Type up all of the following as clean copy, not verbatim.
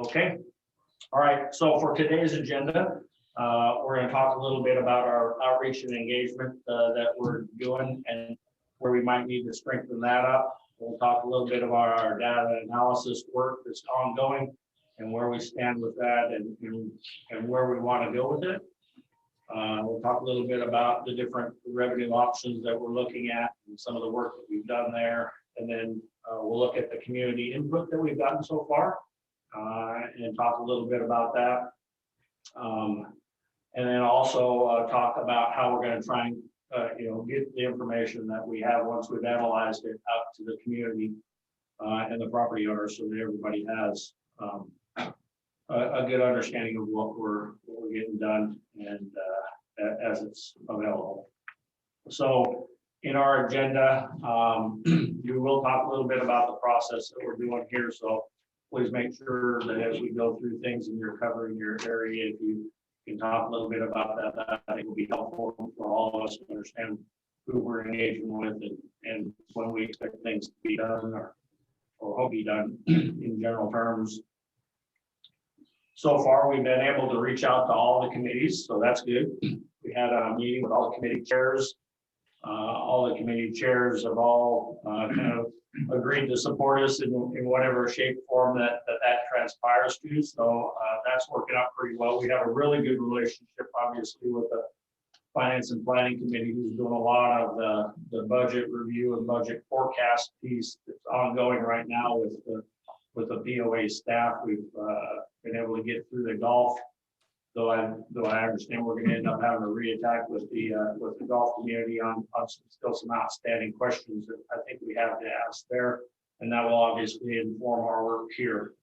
Okay. All right. So for today's agenda, we're going to talk a little bit about our outreach and engagement that we're doing and where we might need to strengthen that up. We'll talk a little bit about our data analysis work that's ongoing and where we stand with that and where we want to go with it. We'll talk a little bit about the different revenue options that we're looking at and some of the work that we've done there. And then we'll look at the community input that we've gotten so far and talk a little bit about that. And then also talk about how we're going to try and get the information that we have once we've analyzed it out to the community and the property owners, so that everybody has a good understanding of what we're getting done and as it's available. So in our agenda, we will talk a little bit about the process that we're doing here. So please make sure that as we go through things and you're covering your area, if you can talk a little bit about that, I think will be helpful for all of us to understand who we're engaging with and when we expect things to be done or hope be done in general terms. So far, we've been able to reach out to all the committees, so that's good. We had a meeting with all the committee chairs. All the committee chairs have all kind of agreed to support us in whatever shape, form that transpires to. So that's working out pretty well. We have a really good relationship, obviously, with the Finance and Planning Committee, who's doing a lot of the budget review and budget forecast piece that's ongoing right now with the POA staff. We've been able to get through the golf, though I understand we're going to end up having a reattack with the golf community on some outstanding questions that I think we have to ask there, and that will obviously inform our work here.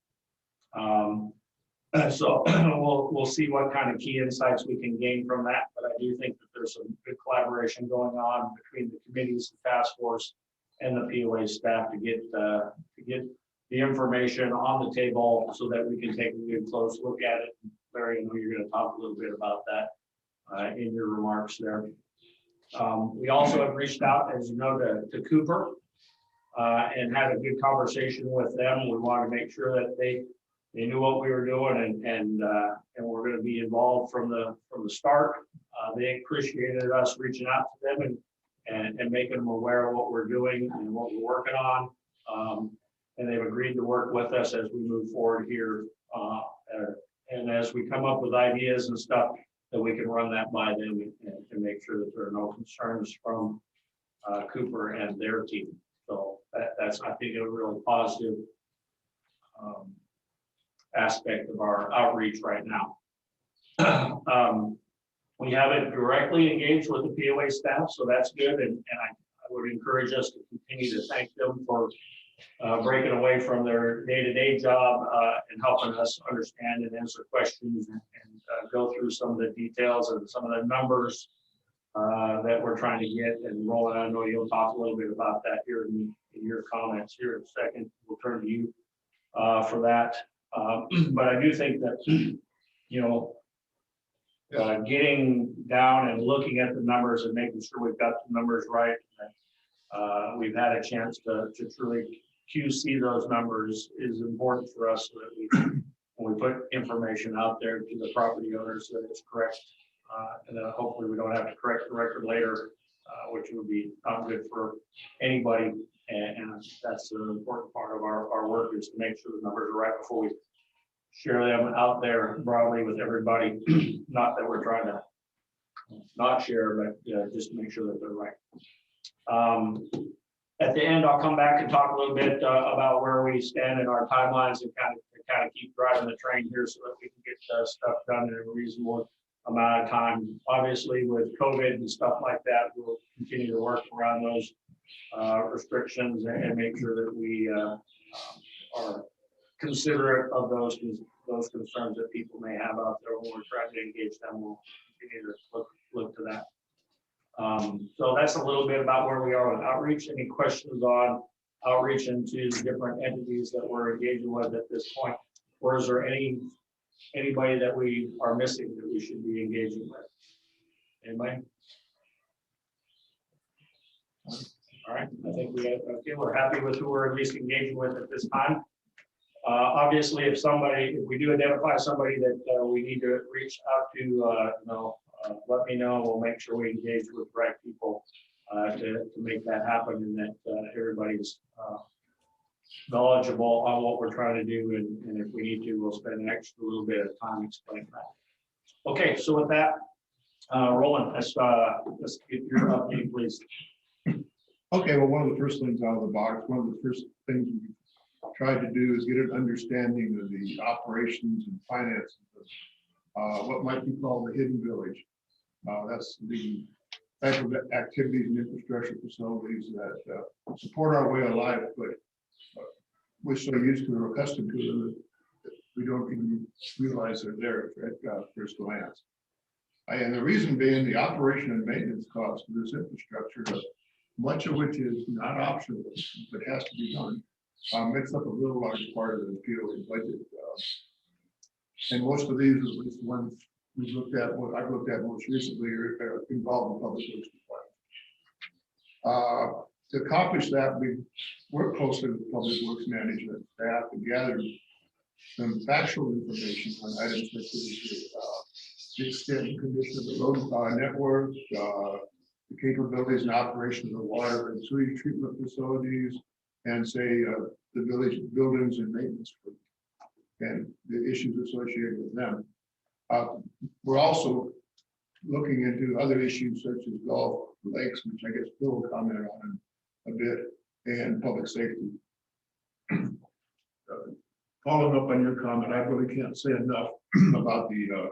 So we'll see what kind of key insights we can gain from that, but I do think that there's some good collaboration going on between the committees, the task force, and the POA staff to get the information on the table so that we can take a good close look at it. Larry, I know you're going to talk a little bit about that in your remarks there. We also have reached out, as you know, to Cooper and had a good conversation with them. We want to make sure that they knew what we were doing and we're going to be involved from the start. They appreciated us reaching out to them and making them aware of what we're doing and what we're working on. And they've agreed to work with us as we move forward here. And as we come up with ideas and stuff, that we can run that by them and make sure that there are no concerns from Cooper and their team. So that's, I think, a really positive aspect of our outreach right now. We haven't directly engaged with the POA staff, so that's good. And I would encourage us to continue to thank them for breaking away from their day-to-day job and helping us understand and answer questions and go through some of the details and some of the numbers that we're trying to get. And Roland, I know you'll talk a little bit about that here in your comments here in a second. We'll turn to you for that. But I do think that, getting down and looking at the numbers and making sure we've got the numbers right, we've had a chance to truly QC those numbers is important for us so that when we put information out there to the property owners that it's correct. And then hopefully we don't have to correct the record later, which would be not good for anybody. And that's an important part of our work, is to make sure the numbers are right before we share them out there broadly with everybody. Not that we're trying to not share, but just to make sure that they're right. At the end, I'll come back and talk a little bit about where we stand in our timelines and kind of keep driving the train here so that we can get stuff done in a reasonable amount of time. Obviously, with COVID and stuff like that, we'll continue to work around those restrictions and make sure that we are considerate of those concerns that people may have out there when we're trying to engage them. We'll continue to look to that. So that's a little bit about where we are with outreach. Any questions on outreach into the different entities that we're engaging with at this point? Or is there anybody that we are missing that we should be engaging with? Anybody? All right, I think we're happy with who we're at least engaging with at this time. Obviously, if we do identify somebody that we need to reach out to, let me know. We'll make sure we engage with the right people to make that happen, and that everybody's knowledgeable on what we're trying to do. And if we need to, we'll spend an extra little bit of time explaining that. Okay, so with that, Roland, let's get your update, please. Okay, well, one of the first things out of the box, one of the first things we tried to do is get an understanding of the operations and finances of what might be called the hidden village. That's the type of activities and infrastructure facilities that support our way of life, but we're so used to or accustomed to them that we don't even realize they're there at first glance. And the reason being the operation and maintenance costs of this infrastructure, much of which is not optional, but has to be done, makes up a real large part of the POA budget. And most of these, at least the ones we looked at, what I've looked at most recently, are involved in public works department. To accomplish that, we work closely with public works management staff to gather some factual information on items such as the extent and condition of the road network, the capabilities and operation of the water and sewage treatment facilities, and say the village buildings and maintenance and the issues associated with them. We're also looking into other issues such as Gulf Lakes, which I guess Bill will comment on a bit, and public safety. Following up on your comment, I really can't say enough about the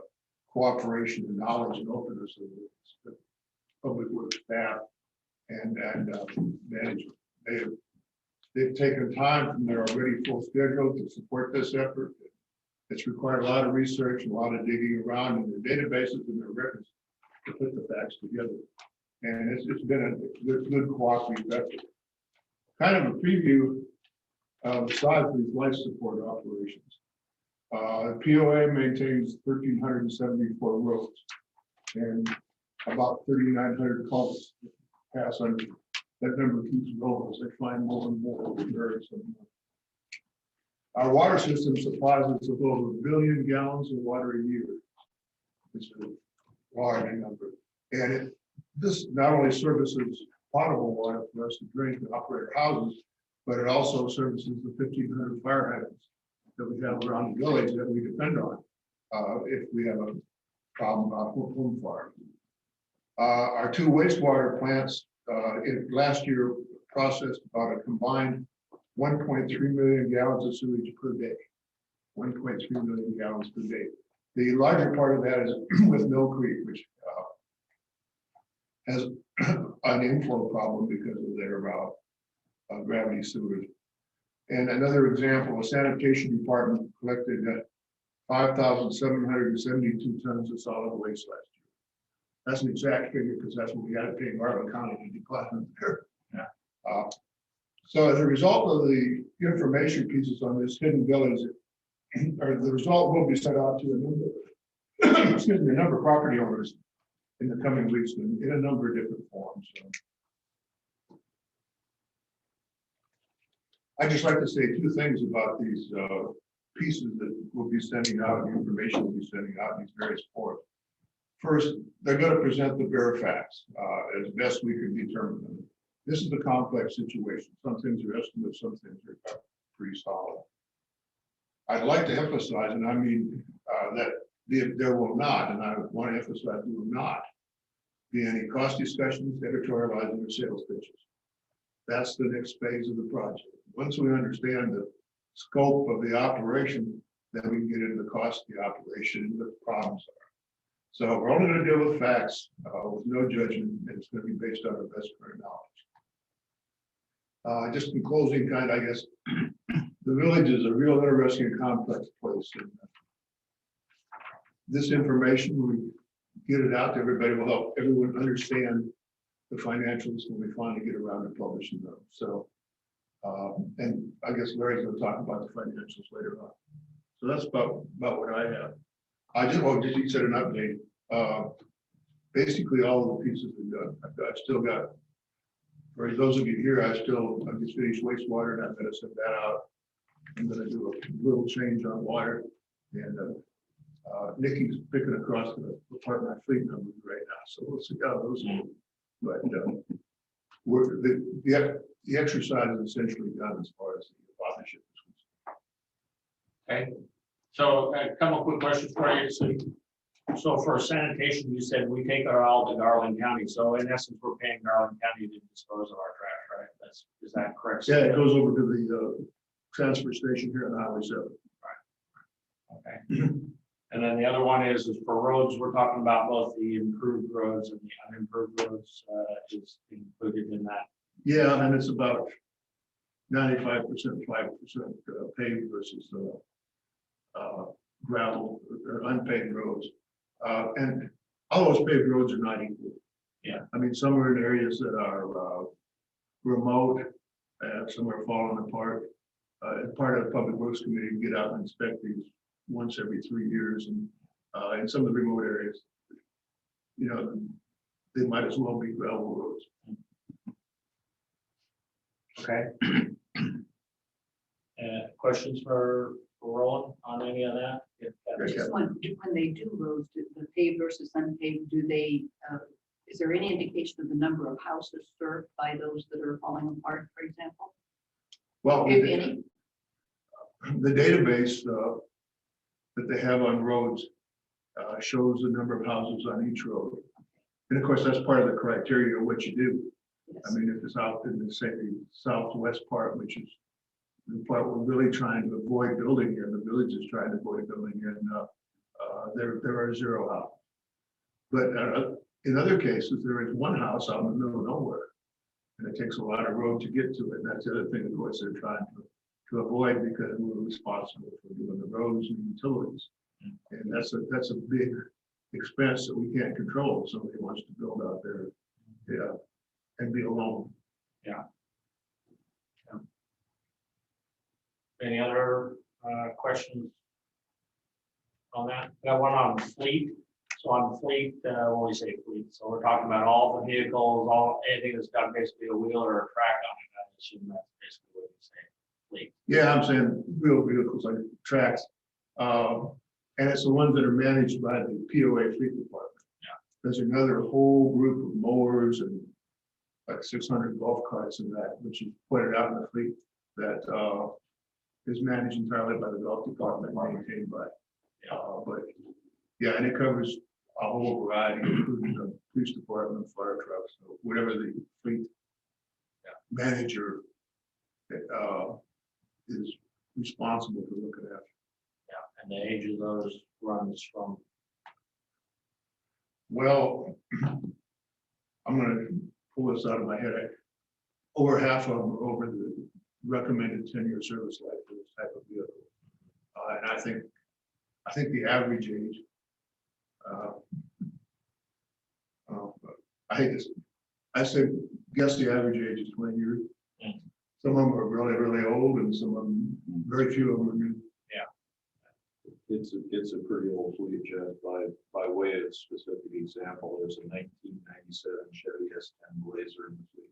cooperation and knowledge and openness of the public works staff and management. They've taken time from their already full schedule to support this effort. It's required a lot of research and a lot of digging around in their databases and their records to put the facts together. And it's been a good cooperative effort. Kind of a preview of the size of these life support operations. POA maintains 1,374 roads and about 3,900 culverts pass under. That number keeps growing as they find more and more areas. Our water system supplies us with over 1 billion gallons of water a year. It's a large number. And this not only services potable water for us to drink and operate our houses, but it also services the 1,500 fire hydrants that we have around the village that we depend on if we have a problem about home fire. Our 2 wastewater plants last year processed about a combined 1.3 million gallons of sewage per day. 1.3 million gallons per day. The larger part of that is with Mill Creek, which has an inflow problem because of their gravity sewage. And another example, a sanitation department collected 5,772 tons of solid waste last year. That's an exact figure because that's what we had to pay Marvin County to decline there. Yeah. So as a result of the information pieces on this hidden village, or the result will be sent out to a number, excuse me, a number of property owners in the coming weeks in a number of different forms. So I'd just like to say 2 things about these pieces that we'll be sending out, the information we'll be sending out in these various forms. First, they're going to present the bare facts as best we can determine them. This is a complex situation. Some things are estimates, some things are pretty solid. I'd like to emphasize, and I mean that there will not, and I want to emphasize there will not be any cost discussions, editorializing, or sales pitches. That's the next phase of the project. Once we understand the scope of the operation, then we can get into the cost of the operation and what the problems are. So we're only going to deal with facts with no judgment, and it's going to be based on our best current knowledge. Just in closing, I guess, the village is a real interesting and complex place. And this information, when we get it out to everybody, will help everyone understand the financials when we finally get around to publishing them. So, and I guess Larry's going to talk about the financials later on. So that's about what I have. I just you said an update. Basically, all of the pieces are done. I've still got, for those of you here, I just finished wastewater, and I'm going to send that out. I'm gonna do a little change on water, and Nikki's picking across the part of my fleet numbers right now, so we'll see how those go. But we're, the exercise is essentially done as far as the partnership is concerned. Okay, so a couple of quick questions for you. So for sanitation, you said we take it all to Garland County. So in essence, we're paying Garland County to dispose of our trash, right? Is that correct? Yeah, it goes over to the transfer station here on Highway 7. Okay. And then the other one is for roads, we're talking about both the improved roads and the unimproved roads, is included in that. Yeah, and it's about 95%, 5% paved versus gravel or unpaved roads. And all those paved roads are not equal. Yeah. I mean, some are in areas that are remote, some are falling apart. Part of the Public Works Committee to get out and inspect these once every 3 years, and in some of the remote areas, you know, they might as well be gravel roads. Okay. Questions for Roland on any of that? Okay. Just when they do roads, the paved versus unpaved, do they, is there any indication of the number of houses served by those that are falling apart, for example? Well, If any? the database that they have on roads shows the number of houses on each road. And of course, that's part of the criteria of what you do. I Yes. mean, if it's out in the, say, the southwest part, which is the part we're really trying to avoid building here, the village is trying to avoid building here, and there are 0 houses. But in other cases, there is 1 house out in the middle of nowhere. And it takes a lot of road to get to it. And that's the other thing, of course, they're trying to avoid, because we're responsible for doing the roads and utilities. And that's a big expense that we can't control if somebody wants to build out there, yeah, and be alone. Any other questions on that? Got one on fleet. So on fleet, when we say fleet, so we're talking about all the vehicles, anything that's got basically a wheel or a track on it. I assume that's basically what you say, fleet. Yeah, I'm saying real vehicles like tracks. And it's the ones that are managed by the POA Fleet Department. Yeah. There's another whole group of mowers and like 600 golf carts and that, which is pointed out in the fleet, that is managed entirely by the golf department, maintained by. But yeah, and it covers a whole variety, including the police department, fire trucks, so whatever the fleet manager is responsible for looking after. Yeah, and the age of those runs from, Well, I'm gonna pull this out of my head. Over half of them are over the recommended 10-year service life for this type of vehicle. And I think the average age, I hate this, I say, guess the average age is 20 years. Mm. Some of them are really, really old, and some of them, very few of them are new. It's a pretty old fleet, Jeff. By way of specific example, there's a 1997 Chevy S10 Blazer in the fleet.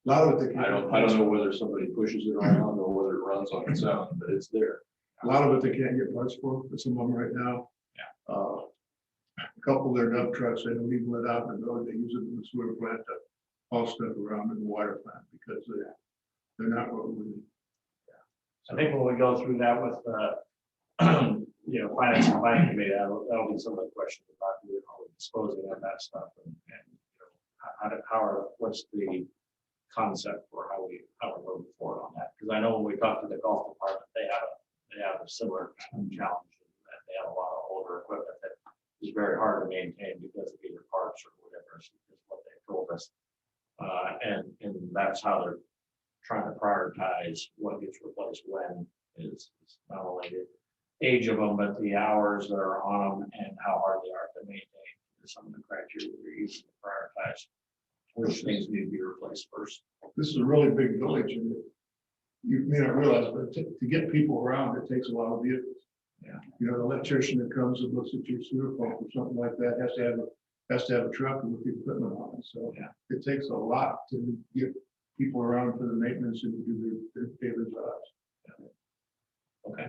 A lot of it, I don't know whether somebody pushes it around or whether it runs on its own, but it's there. a lot of it they can't get parts for some of them right now. Yeah. A couple of their dump trucks, they don't even let out in the road, they use it in the sewer plant to haul stuff around in the water plant, because they're not roadworthy. I think when we go through that with, finance and planning committee, that'll be some of the questions about, disposing of that stuff and what's the concept for how we move forward on that? Because I know when we talked to the golf department, they have a similar challenge, that they have a lot of older equipment that is very hard to maintain because of either parts or whatever, is what they told us. And that's how they're trying to prioritize what gets replaced when, is not only the age of them, but the hours that are on them and how hard they are to maintain. Is some of the criteria they're using to prioritize which things need to be replaced first. This is a really big village, and you may not realize, but to get people around, it takes a lot of vehicles. Yeah. The electrician that comes and looks at your sewer pump or something like that has to have a truck with the equipment on it. So Yeah. it takes a lot to get people around for the maintenance and to do their daily jobs. Okay.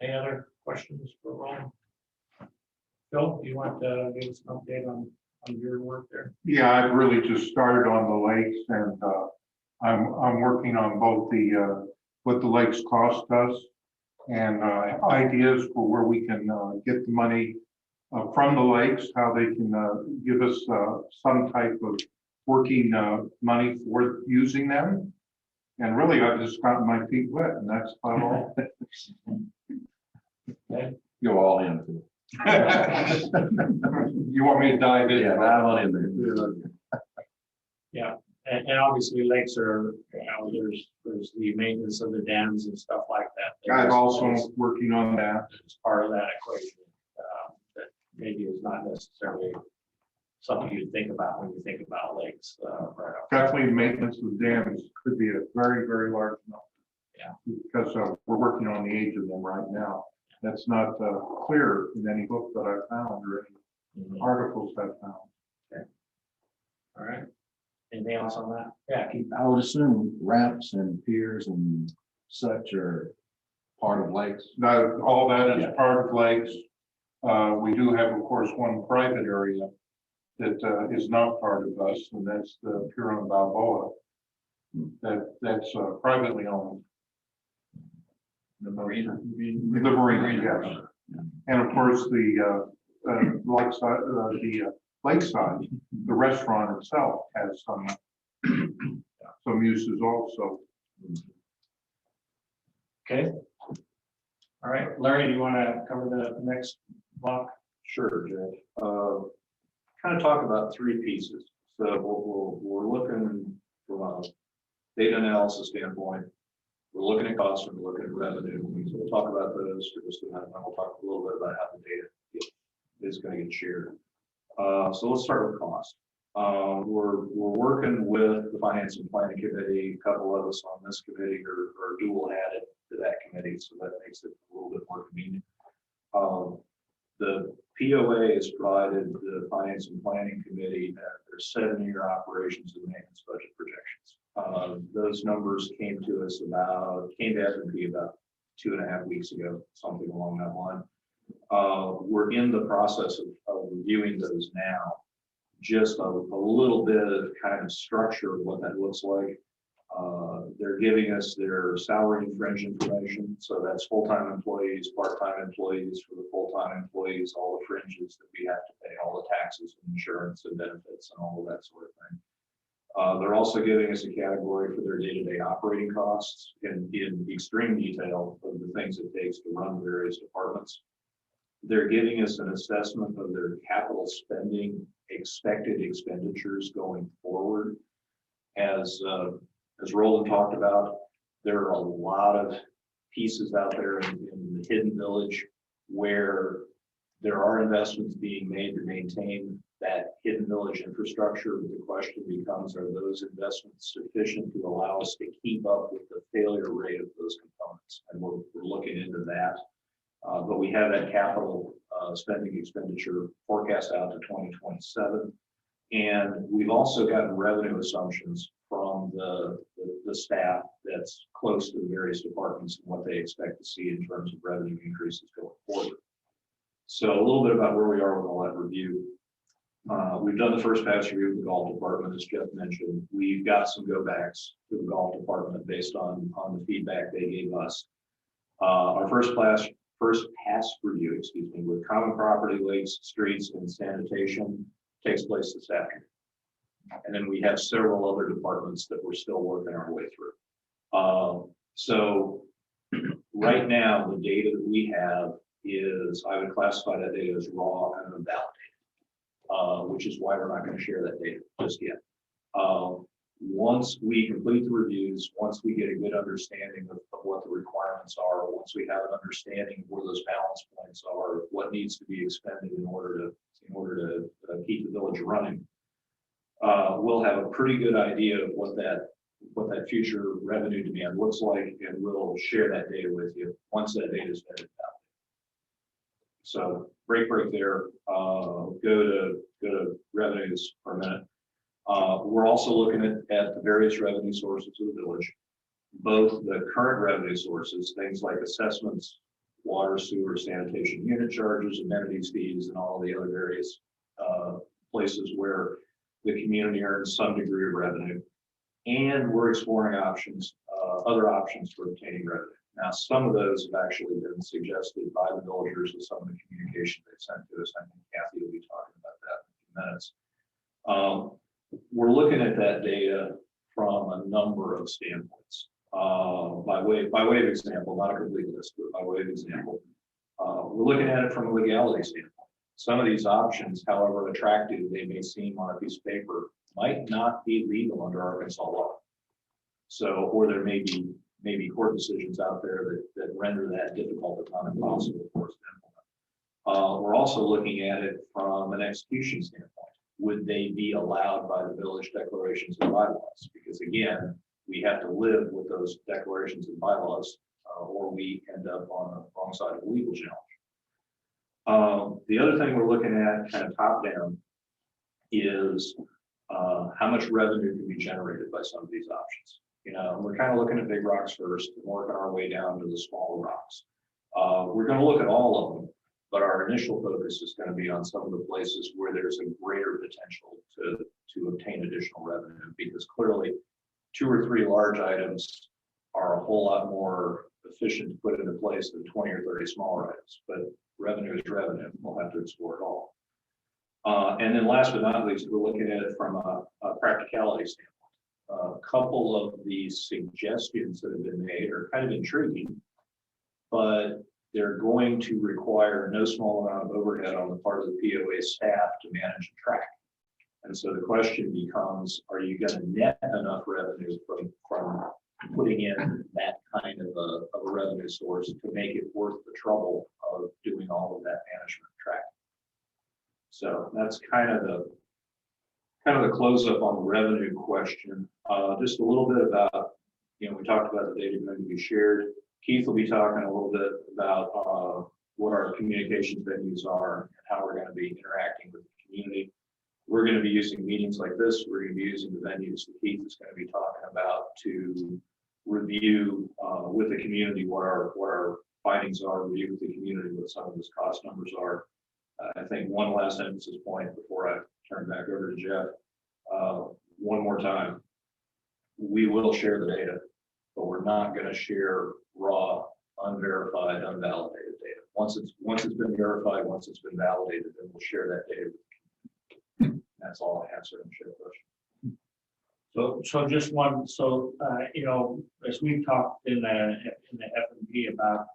Any other questions for Ron? Phil, do you want to give us an update on your work there? Yeah, I've really just started on the lakes and I'm working on both the what the lakes cost us and ideas for where we can get the money from the lakes, how they can give us some type of working money for using them. And really, I've just gotten my feet wet, and that's about all. Okay. Go all in. You want me to dive in? Yeah, dive on in there. Yeah, and obviously lakes are, there's the maintenance of the dams and stuff like that. I'm also working on that. It's part of that equation, that maybe is not necessarily something you think about when you think about lakes. Right off. Definitely maintenance of dams could be a very, very large number. Yeah. Because we're working on the age of them right now. That's not clear in any book that I found or any Mhm. articles I found. All right. Anything else on that? Yeah, keep. I would assume ramps and piers and such are part of lakes. Now, all that is Yeah. part of lakes. We do have, of course, one private area that is not part of us, and that's the Pier on Balboa. That's privately owned. The marina. The marina, yes. And of course, the lakeside, the restaurant itself has some uses also. Okay. All right, Larry, do you want to cover the next block? Sure, Jeff. Kind of talk about three pieces. So we're looking from a data analysis standpoint. We're looking at costs and we're looking at revenue. So we'll talk about those for just a minute. And then we'll talk a little bit about how the data is going to get shared. So let's start with cost. We're working with the Finance and Planning Committee. A couple of us on this committee are dual added to that committee, so that makes it a little bit more convenient. The POA has provided the Finance and Planning Committee their 7-year operations and maintenance budget projections. Those numbers came to us about 2.5 weeks ago, something along that line. We're in the process of reviewing those now. Just a little bit of kind of structure of what that looks like. They're giving us their salary and fringe information. So that's full-time employees, part-time employees. For the full-time employees, all the fringes that we have to pay, all the taxes and insurance and benefits and all of that sort of thing. They're also giving us a category for their day-to-day operating costs in extreme detail of the things it takes to run various departments. They're giving us an assessment of their capital spending, expected expenditures going forward. As Roland talked about, there are a lot of pieces out there in the Hidden Village where there are investments being made to maintain that Hidden Village infrastructure. The question becomes, are those investments sufficient to allow us to keep up with the failure rate of those components? And we're looking into that. But we have that capital spending expenditure forecast out to 2027. And we've also gotten revenue assumptions from the staff that's close to the various departments and what they expect to see in terms of revenue increases going forward. So a little bit about where we are with all that review. We've done the first pass review of the golf department, as Jeff mentioned. We've got some go backs to the golf department based on the feedback they gave us. Our first pass review, with common property, lakes, streets, and sanitation takes place this afternoon. And then we have several other departments that we're still working our way through. So right now, the data that we have is, I would classify that data as raw and unvalidated, which is why we're not going to share that data just yet. Once we complete the reviews, once we get a good understanding of what the requirements are, once we have an understanding of where those balance points are, what needs to be expended in order to keep the village running, we'll have a pretty good idea of what that future revenue demand looks like, and we'll share that data with you once that data is vetted out. So break there. Go to revenues for a minute. We're also looking at the various revenue sources of the village. both the current revenue sources, things like assessments, water, sewer, sanitation unit charges, amenities fees, and all the other various places where the community earns some degree of revenue. And we're exploring options, other options for obtaining revenue. Now, some of those have actually been suggested by the villagers with some of the communication they've sent to us. I think Kathy will be talking about that in a few minutes. We're looking at that data from a number of standpoints. By way of example, not a complete list, but by way of example, we're looking at it from a legality standpoint. Some of these options, however attractive they may seem on a piece of paper, might not be legal under Arkansas law. So, or there may be court decisions out there that render that difficult, if not impossible, for us to implement. We're also looking at it from an execution standpoint. Would they be allowed by the village declarations and bylaws? Because again, we have to live with those declarations and bylaws, or we end up on the wrong side of a legal challenge. The other thing we're looking at, kind of top down, is how much revenue can be generated by some of these options. You know, we're kind of looking at big rocks first and working our way down to the smaller rocks. We're going to look at all of them, but our initial focus is going to be on some of the places where there's a greater potential to obtain additional revenue, because clearly 2 or 3 large items are a whole lot more efficient to put into place than 20 or 30 smaller items, but revenue is revenue. We'll have to explore it all. And then last but not least, we're looking at it from a practicality standpoint. A couple of the suggestions that have been made are kind of intriguing, but they're going to require no small amount of overhead on the part of the POA staff to manage and track. And so the question becomes, are you going to net enough revenue from putting in that kind of a revenue source to make it worth the trouble of doing all of that management tracking? So that's kind of the close up on the revenue question. Just a little bit about, we talked about the data going to be shared. Keith will be talking a little bit about what our communications venues are and how we're going to be interacting with the community. We're going to be using meetings like this. We're going to be using the venues that Keith is going to be talking about to review with the community what our findings are, review with the community what some of those cost numbers are. I think one last emphasis point before I turn back over to Jeff. One more time, we will share the data, but we're not going to share raw, unverified, unvalidated data. Once it's been verified, once it's been validated, then we'll share that data with the community. That's all I have, sir. Share the question. So just one, as we've talked in the F&B about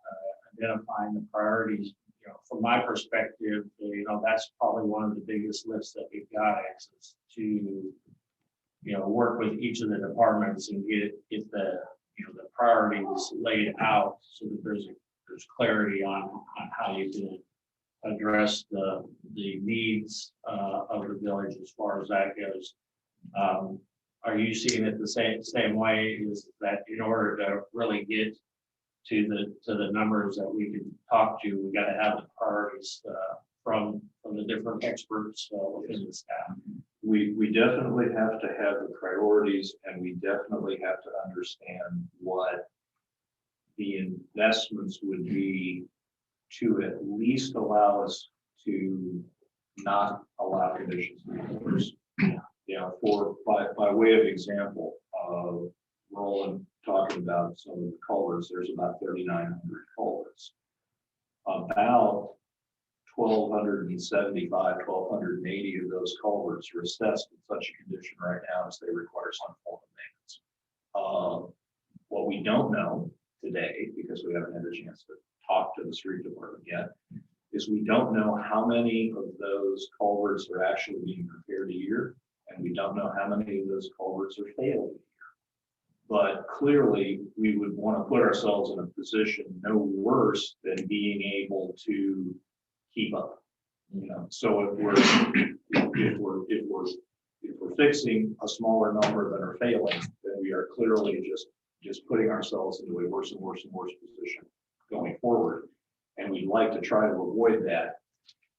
identifying the priorities, from my perspective, that's probably one of the biggest lists that we've got, is to, work with each of the departments and get the priorities laid out so that there's clarity on how you can address the needs of the village as far as that goes. Are you seeing it the same way? Is that in order to really get to the numbers that we can talk to, we got to have the priorities from the different experts within the staff? We definitely have to have the priorities, and we definitely have to understand what the investments would be to at least allow us to not allow conditions to be worse. By way of example, Roland talking about some of the culverts, there's about 3,900 culverts. About 1,275, 1,280 of those culverts are assessed in such a condition right now as they require some form of maintenance. What we don't know today, because we haven't had a chance to talk to the street department yet, is we don't know how many of those culverts are actually being repaired a year, and we don't know how many of those culverts are failing a year. But clearly, we would want to put ourselves in a position no worse than being able to keep up. So if we're fixing a smaller number that are failing, then we are clearly just putting ourselves into a worse and worse and worse position going forward. And we'd like to try to avoid that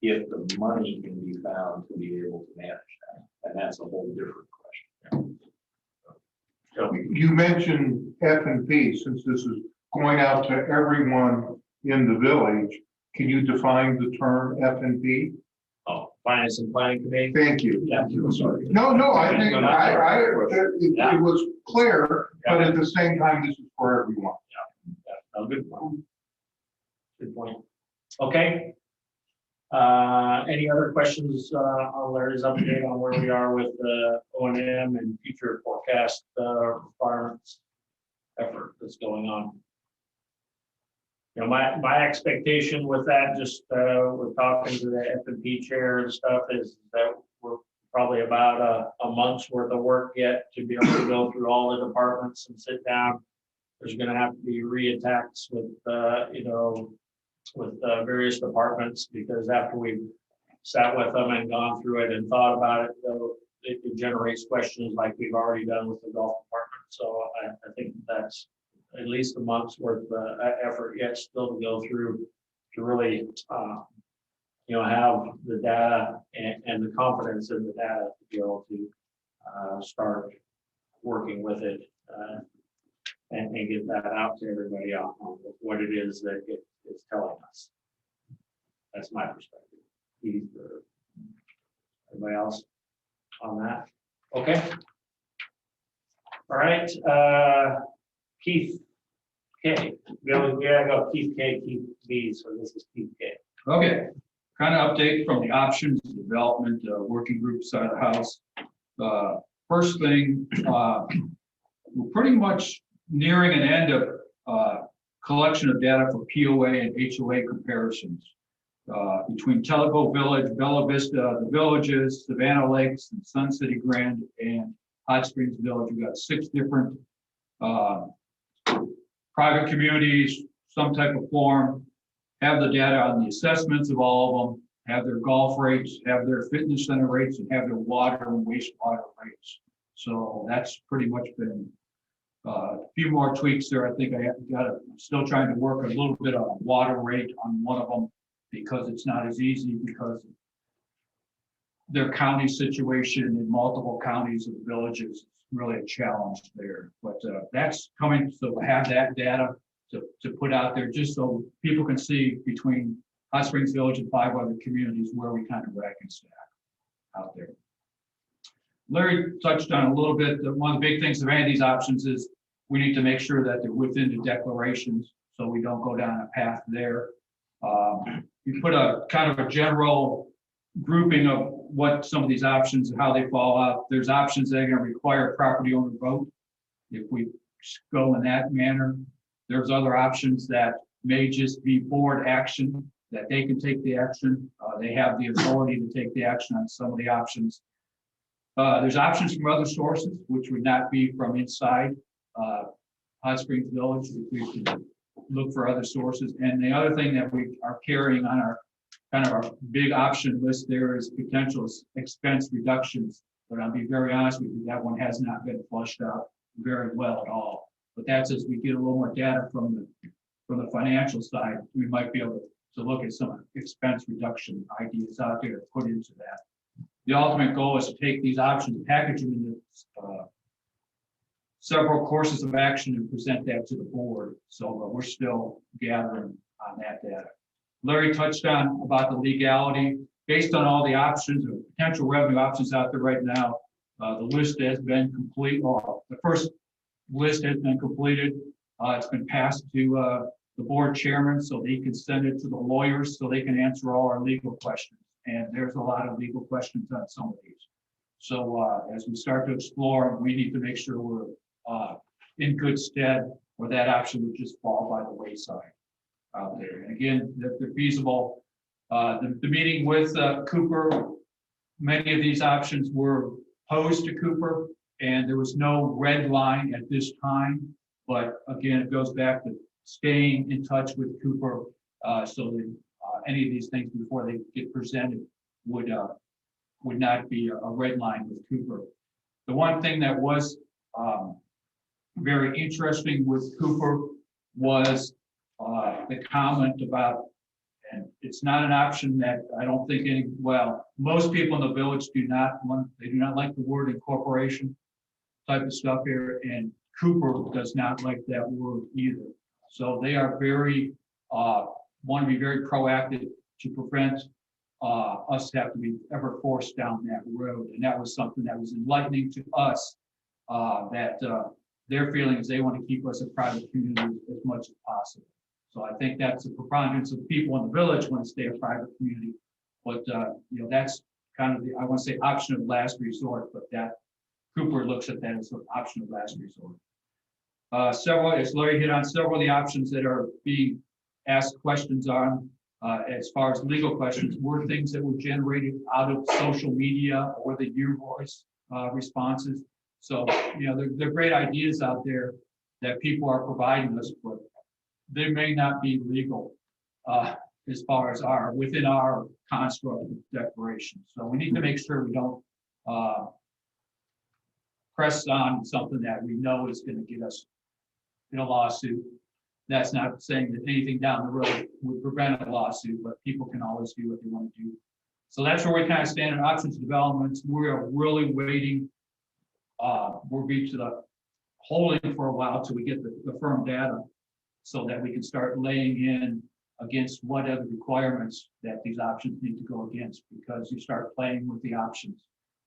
if the money can be found to be able to manage that. And that's a whole different question. So, You mentioned F and P, since this is going out to everyone in the village. Can you define the term F and P? oh, Finance and Planning Committee. Thank you. Yeah, sorry. No, I think Yeah. it was clear, but at the same time, this is for everyone. A good point. Good point. Okay. Any other questions on Larry's update on where we are with the O&M and future forecast requirements effort that's going on? You know, my expectation with that, just we're talking to the F&P chair and stuff, is that we're probably about a month's worth of work yet to be able to go through all the departments and sit down. There's going to have to be re-attacks with, you know, with various departments, because after we've sat with them and gone through it and thought about it, it generates questions like we've already done with the golf department. So I think that's at least a month's worth of effort yet still to go through to really, you know, have the data and the confidence in the data to be able to start working with it and get that out to everybody on what it is that it's telling us. That's my perspective. Keith or anybody else on that? Okay. All right. Keith K. We gotta go Keith K, Keith B. So this is Keith K. Okay, kind of update from the options development working group side of the house. First thing, we're pretty much nearing an end of collection of data for POA and HOA comparisons between Tellico Village, Bella Vista, the Villages, Savannah Lakes, and Sun City Grand, and Hot Springs Village. We've got 6 different private communities, some type of form, have the data on the assessments of all of them, have their golf rates, have their fitness center rates, and have their water and wastewater rates. So that's pretty much been a few more tweaks there. I think I'm still trying to work a little bit on water rate on one of them, because it's not as easy, because their county situation in multiple counties and villages is really a challenge there. But that's coming, so we'll have that data to put out there, just so people can see between Hot Springs Village and 5 other communities where we kind of rack and stack out there. Larry touched on a little bit that one of the big things of any of these options is we need to make sure that they're within the declarations, so we don't go down a path there. You put a kind of a general grouping of what some of these options and how they fall out. There's options that are going to require property owner vote. If we go in that manner, there's other options that may just be board action, that they can take the action. They have the authority to take the action on some of the options. There's options from other sources, which would not be from inside Hot Springs Village. We could look for other sources. And the other thing that we are carrying on our kind of our big option list there is potential expense reductions. But I'll be very honest with you, that one has not been flushed out very well at all. But that's as we get a little more data from the financial side, we might be able to look at some expense reduction ideas out there to put into that. The ultimate goal is to take these options, package them into several courses of action and present that to the board. So we're still gathering on that data. Larry touched on about the legality. Based on all the options or potential revenue options out there right now, the list has been complete. Well, the first list has been completed. It's been passed to the board chairman so they can send it to the lawyers so they can answer all our legal questions. And there's a lot of legal questions on some of these. So as we start to explore, we need to make sure we're in good stead, or that option would just fall by the wayside out there. And again, if they're feasible, the meeting with Cooper, many of these options were posed to Cooper, and there was no red line at this time. But again, it goes back to staying in touch with Cooper so that any of these things before they get presented would not be a red line with Cooper. The one thing that was very interesting with Cooper was the comment about, and it's not an option that I don't think most people in the village do not like the word incorporation. type of stuff here, and Cooper does not like that word either. So they are very, want to be very proactive to prevent us have to be ever forced down that road. And that was something that was enlightening to us, that their feeling is they want to keep us a private community as much as possible. So I think that's the preponderance of people in the village want to stay a private community. But, you know, that's kind of the, I want to say option of last resort, but that Cooper looks at that as an option of last resort. Several, as Larry hit on, several of the options that are being asked questions on, as far as legal questions, were things that were generated out of social media or the U Voice responses. So, you know, there are great ideas out there that people are providing us, but they may not be legal as far as within our construct of declaration. So we need to make sure we don't press on something that we know is going to get us in a lawsuit. That's not saying that anything down the road would prevent a lawsuit, but people can always do what they want to do. So that's where we kind of stand in options developments. We are really waiting. We'll be to the holding for a while till we get the firm data so that we can start laying in against what other requirements that these options need to go against, because you start playing with the options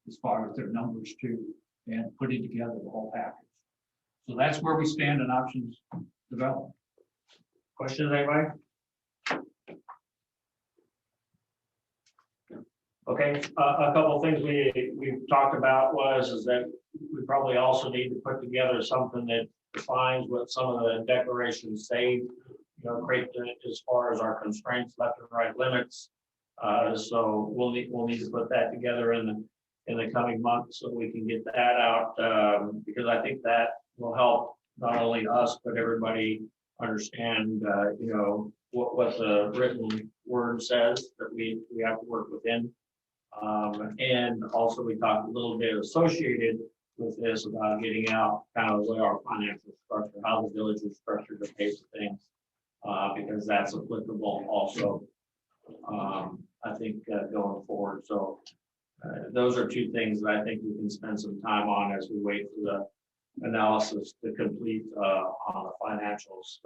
as far as their numbers too, and putting together the whole package. So that's where we stand in options development. Questions, anybody? Okay, a couple of things we've talked about is that we probably also need to put together something that defines what some of the declarations say, you know, create as far as our constraints, left and right limits. So we'll need to put that together in the coming months so we can get that out, because I think that will help not only us, but everybody understand, you know, what the written word says that we have to work within. And also we talked a little bit associated with this about getting out kind of like our financial structure, how the village is structured to pay for things, because that's applicable also, I think, going forward. So those are two things that I think we can spend some time on as we wait for the analysis to complete on the financials,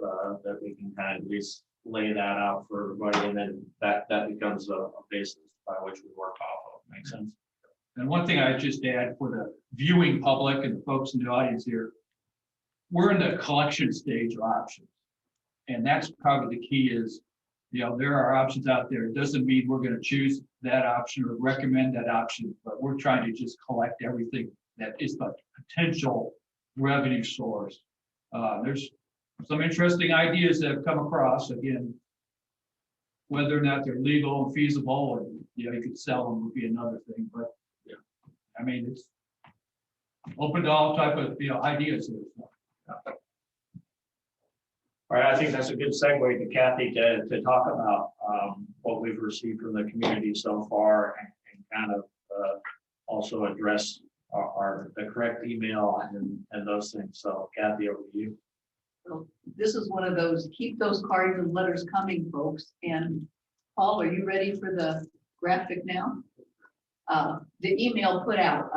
that we can kind of at least lay that out for everybody, and then that becomes a basis by which we work off of. Makes sense? And one thing I just add for the viewing public and the folks in the audience here, we're in the collection stage of options. And that's probably the key is, you know, there are options out there. It doesn't mean we're going to choose that option or recommend that option, but we're trying to just collect everything that is the potential revenue source. There's some interesting ideas that have come across. Again, whether or not they're legal and feasible, and you know, you could sell them would be another thing. But yeah, I mean, it's open to all type of, you know, ideas here. All right, I think that's a good segue to Kathy to talk about what we've received from the community so far, and kind of also address the correct email and those things. So Kathy, over to you. So this is one of those, keep those cards and letters coming, folks. And Paul, are you ready for the graphic now? The email put out,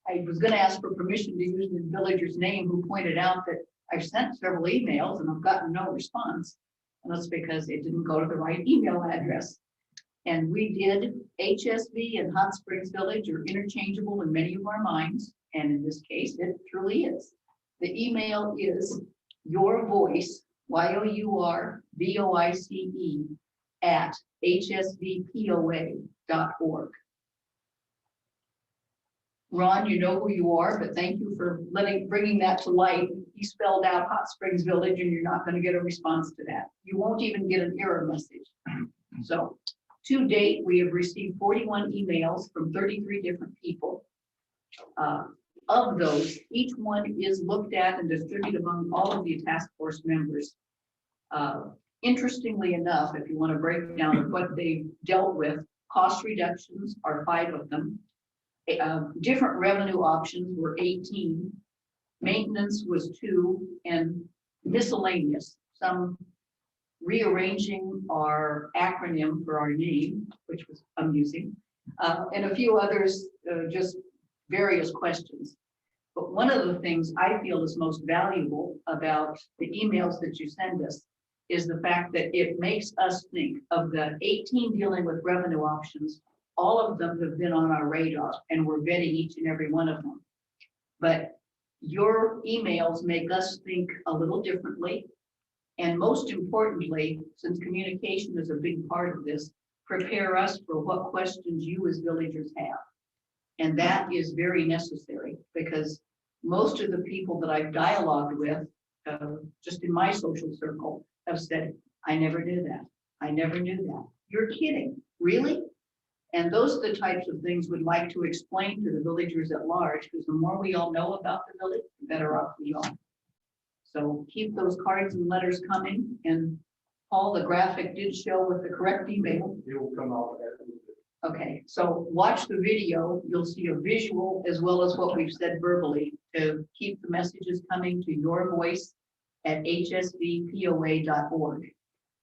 I was going to ask for permission to use the villager's name, who pointed out that I've sent several emails and I've gotten no response. And that's because it didn't go to the right email address. And we did. HSV and Hot Springs Village are interchangeable in many of our minds. And in this case, it truly is. The email is your voice, YOURVOICE at hsvpoa.org. Ron, you know who you are, but thank you for bringing that to light. You spelled out Hot Springs Village and you're not going to get a response to that. You won't even get an error message. So to date, we have received 41 emails from 33 different people. Of those, each one is looked at and distributed among all of the task force members. Interestingly enough, if you want to break down what they dealt with, cost reductions are 5 of them. Different revenue options were 18. Maintenance was 2, and miscellaneous, some rearranging our acronym for our name, which was amusing, and a few others, just various questions. But one of the things I feel is most valuable about the emails that you send us is the fact that it makes us think of the 18 dealing with revenue options. All of them have been on our radar and we're vetting each and every one of them. But your emails make us think a little differently. And most importantly, since communication is a big part of this, prepare us for what questions you as villagers have. And that is very necessary because most of the people that I've dialogued with, just in my social circle, have said, I never knew that. I never knew that. You're kidding, really? And those are the types of things we'd like to explain to the villagers at large, because the more we all know about the village, the better off we are. So keep those cards and letters coming. And Paul, the graphic did show with the correct email. It will come out. Okay, so watch the video. You'll see a visual as well as what we've said verbally to keep the messages coming to your voice at hsvpoa.org.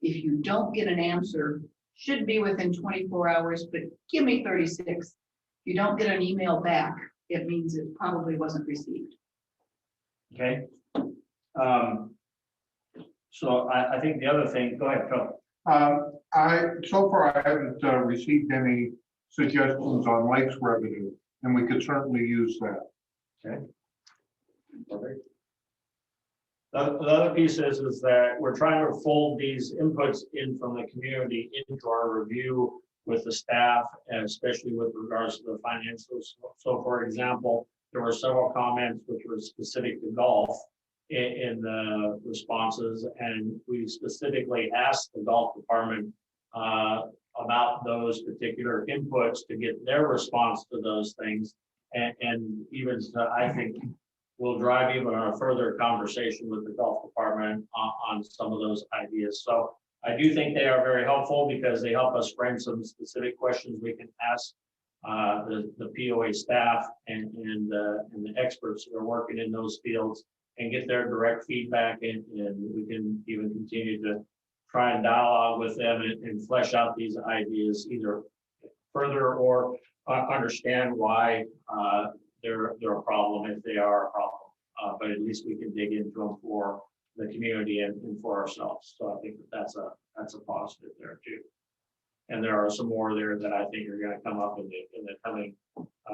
If you don't get an answer, should be within 24 hours, but give me 36. If you don't get an email back, it means it probably wasn't received. Okay. So I think the other thing, go ahead, Phil. So far, I haven't received any suggestions on lakes revenue, and we could certainly use that. Okay. Perfect. The other piece is that we're trying to fold these inputs in from the community into our review with the staff, and especially with regards to the financials. So for example, there were several comments which were specific to golf in the responses, and we specifically asked the golf department about those particular inputs to get their response to those things. And even I think we'll drive even a further conversation with the golf department on some of those ideas. So I do think they are very helpful because they help us frame some specific questions we can ask the POA staff and the experts that are working in those fields and get their direct feedback, and we can even continue to try and dialogue with them and flesh out these ideas either further or understand why they're a problem if they are a problem. But at least we can dig into them for the community and for ourselves. So I think that's a positive there too. And there are some more there that I think are going to come up in the coming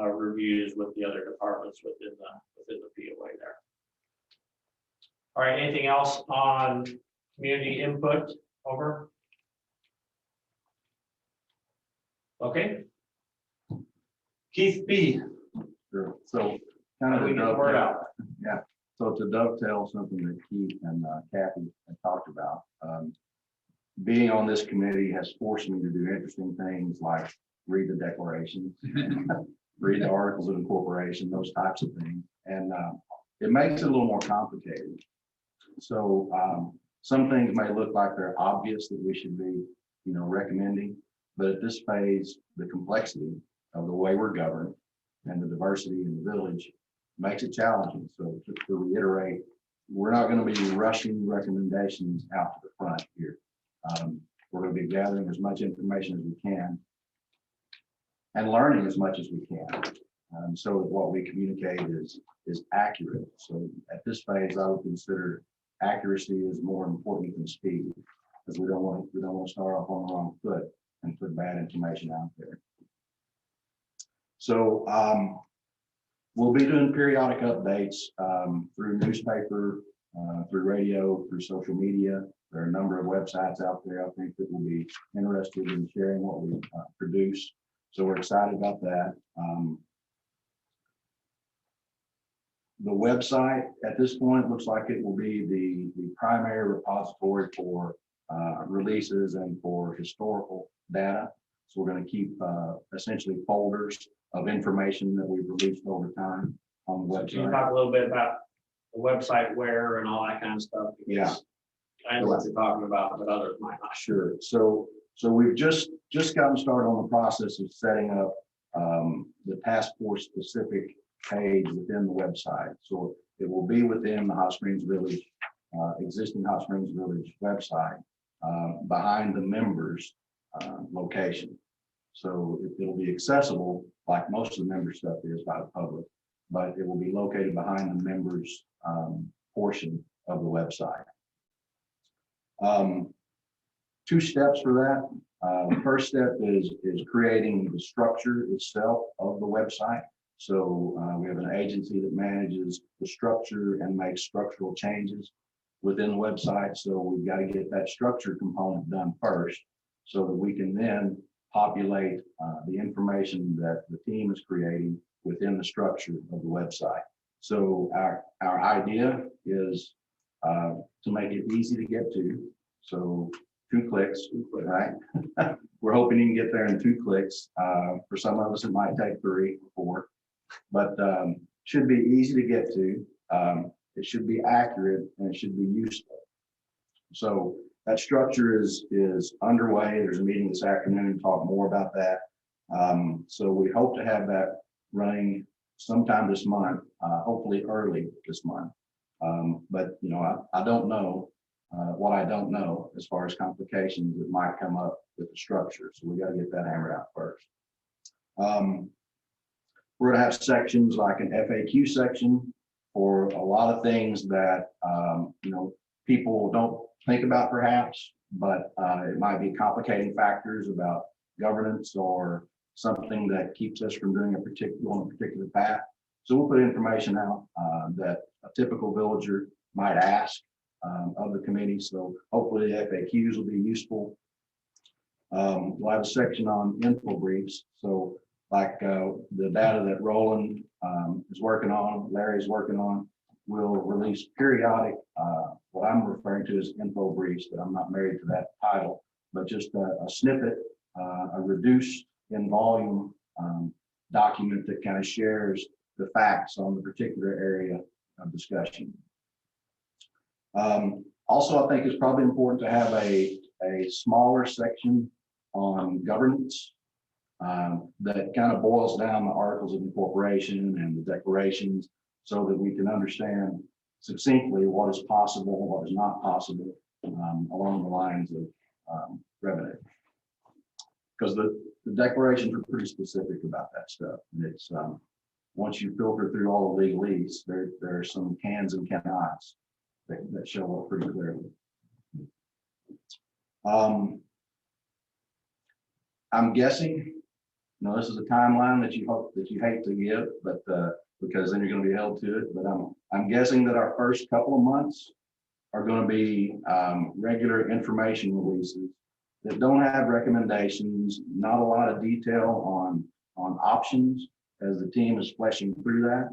reviews with the other departments within the POA there. All right, anything else on community input? Over. Okay. Keith B. Sure. So How kind do of we get the word out? Yeah. So to dovetail something that Keith and Kathy had talked about, being on this committee has forced me to do interesting things like read the declarations, read the articles of incorporation, those types of things. And it makes it a little more complicated. So some things may look like they're obvious that we should be, recommending, but at this phase, the complexity of the way we're governed and the diversity in the village makes it challenging. So to reiterate, we're not going to be rushing recommendations out to the front here. We're going to be gathering as much information as we can and learning as much as we can. So that what we communicate is accurate. So at this phase, I would consider accuracy is more important than speed, because we don't want to start off on the wrong foot and put bad information out there. So we'll be doing periodic updates through newspaper, through radio, through social media. There are a number of websites out there, I think, that will be interested in sharing what we produce. So we're excited about that. The website at this point looks like it will be the primary repository for releases and for historical data. So we're going to keep essentially folders of information that we've released over time on the website. Can you talk a little bit about the website, where, and all that kind of stuff? Yeah. I know what you're talking about, but others might not. Sure. So we've just gotten started on the process of setting up the task force specific page within the website. So it will be within the Hot Springs Village, existing Hot Springs Village website, behind the members location. So it'll be accessible like most of the member stuff is by the public, but it will be located behind the members portion of the website. 2 steps for that. The first step is creating the structure itself of the website. So we have an agency that manages the structure and makes structural changes within the website. So we've got to get that structure component done first so that we can then populate the information that the team is creating within the structure of the website. So our idea is to make it easy to get to. So 2 clicks, right? We're hoping you can get there in 2 clicks. For some of us, it might take 3 or 4, but should be easy to get to. It should be accurate and it should be useful. So that structure is underway. There's a meeting this afternoon to talk more about that. So we hope to have that running sometime this month, hopefully early this month. But you know, I don't know what I don't know as far as complications that might come up with the structure. So we got to get that hammered out first. We're going to have sections like an FAQ section for a lot of things that you know, people don't think about perhaps, but it might be complicating factors about governance or something that keeps us from doing a particular path. So we'll put information out that a typical villager might ask of the committee. So hopefully the FAQs will be useful. We'll have a section on info briefs. So like the data that Roland is working on, Larry's working on, we'll release periodic, what I'm referring to as info briefs, but I'm not married to that title, but just a snippet, a reduced in volume document that kind of shares the facts on the particular area of discussion. Also, I think it's probably important to have a smaller section on governance that kind of boils down the articles of incorporation and the declarations so that we can understand succinctly what is possible, what is not possible along the lines of revenue. Because the declarations are pretty specific about that stuff. And it's once you filter through all the legalese, there are some cans and cannots that show up pretty clearly. I'm guessing, this is a timeline that you hate to give, but because then you're going to be held to it. But I'm guessing that our first couple of months are going to be regular information releases that don't have recommendations, not a lot of detail on options as the team is fleshing through that.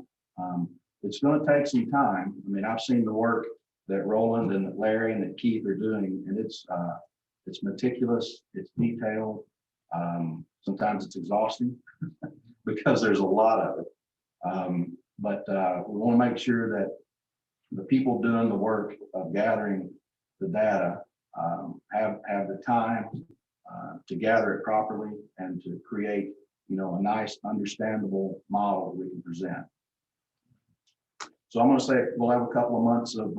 It's going to take some time. I mean, I've seen the work that Roland and that Larry and that Keith are doing, and it's meticulous, it's detailed. Sometimes it's exhausting because there's a lot of it. But we want to make sure that the people doing the work of gathering the data have the time to gather it properly and to create, a nice, understandable model that we can present. So I'm going to say we'll have a couple of months of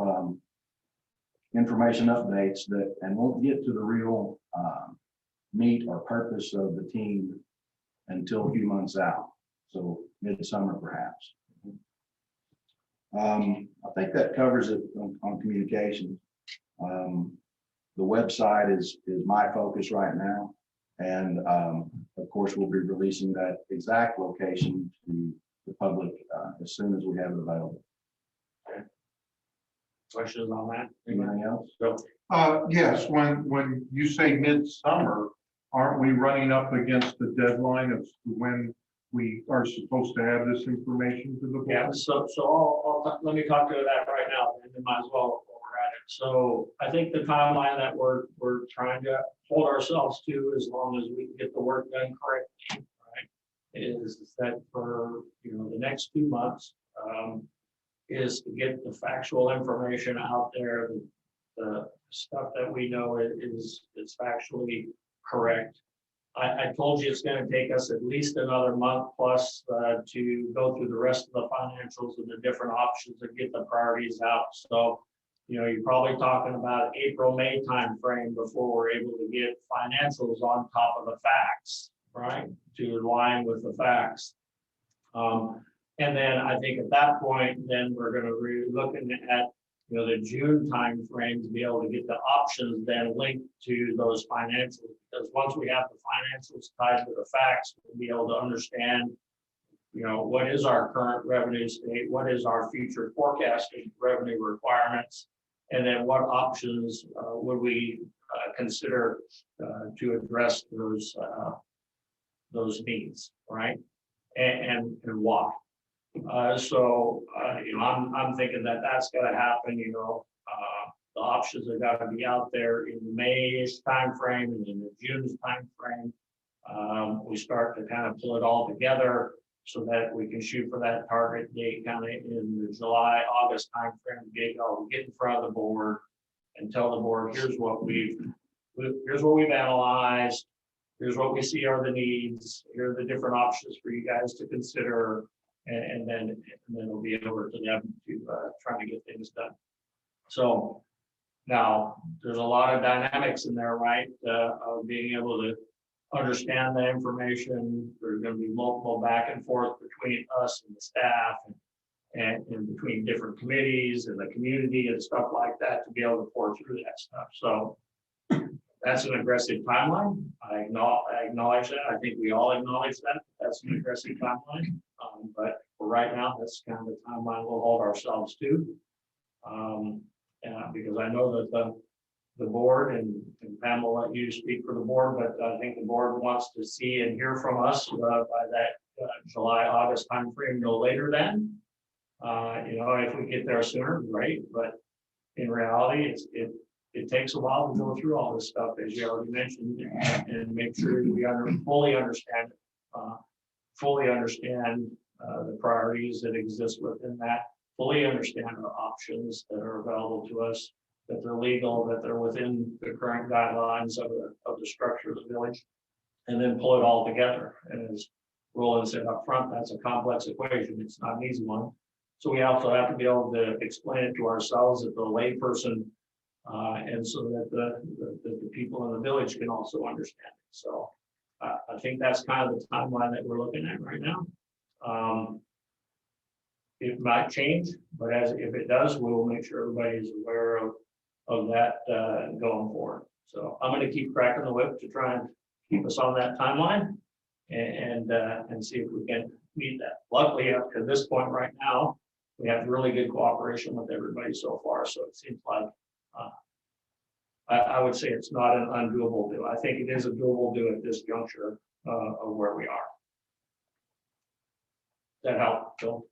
information updates and won't get to the real meat or purpose of the team until a few months out. So midsummer perhaps. I think that covers it on communication. The website is my focus right now. And of course, we'll be releasing that exact location to the public as soon as we have it available. Questions on that? Anything else? Yes, when you say midsummer, aren't we running up against the deadline of when we are supposed to have this information to the board? Yeah, so let me talk to that right now, and then might as well while we're at it. So I think the timeline that we're trying to hold ourselves to, as long as we can get the work done correctly, right, is that for the next 2 months is to get the factual information out there, the stuff that we know is factually correct. I told you it's going to take us at least another month plus to go through the rest of the financials and the different options and get the priorities out. So, you're probably talking about April, May timeframe before we're able to get financials on top of the facts, right? To align with the facts. And then I think at that point, then we're gonna be looking at, the June timeframe to be able to get the options then linked to those financials. Because once we have the financials tied to the facts, we'll be able to understand, what is our current revenue state, what is our future forecasted revenue requirements, and then what options would we consider to address those needs, right? And why? I'm thinking that that's gonna happen, the options have got to be out there in the May's timeframe and in the June's timeframe. We start to kind of pull it all together so that we can shoot for that target date kind of in the July, August timeframe, get in front of the board and tell the board, here's what we've analyzed. Here's what we see are the needs. Here are the different options for you guys to consider. And then it'll be over to them to try to get things done. So now there's a lot of dynamics in there, right? Of being able to understand the information. There's going to be multiple back and forth between us and the staff and between different committees and the community and stuff like that to be able to pour through that stuff. So that's an aggressive timeline. I acknowledge that. I think we all acknowledge that. That's an aggressive timeline. But for right now, that's kind of the timeline we'll hold ourselves to. Because I know that the board and Pam will let you speak for the board, but I think the board wants to see and hear from us by that July, August timeframe, no later than. If we get there sooner, great. But in reality, it takes a while to go through all this stuff, as you already mentioned, and make sure we fully understand the priorities that exist within that, fully understand our options that are available to us, that they're legal, that they're within the current guidelines of the structure of the village, and then pull it all together. And as Roland said up front, that's a complex equation. It's not an easy one. So we also have to be able to explain it to ourselves as the layperson, and so that the people in the village can also understand it. So I think that's kind of the timeline that we're looking at right now. It might change, but if it does, we will make sure everybody is aware of that going forward. So I'm going to keep cracking the whip to try and keep us on that timeline and see if we can meet that. Luckily, up to this point right now, we have really good cooperation with everybody so far. So it seems like I would say it's not an undoable do. I think it is a doable do at this juncture of where we are. Does that help, Bill?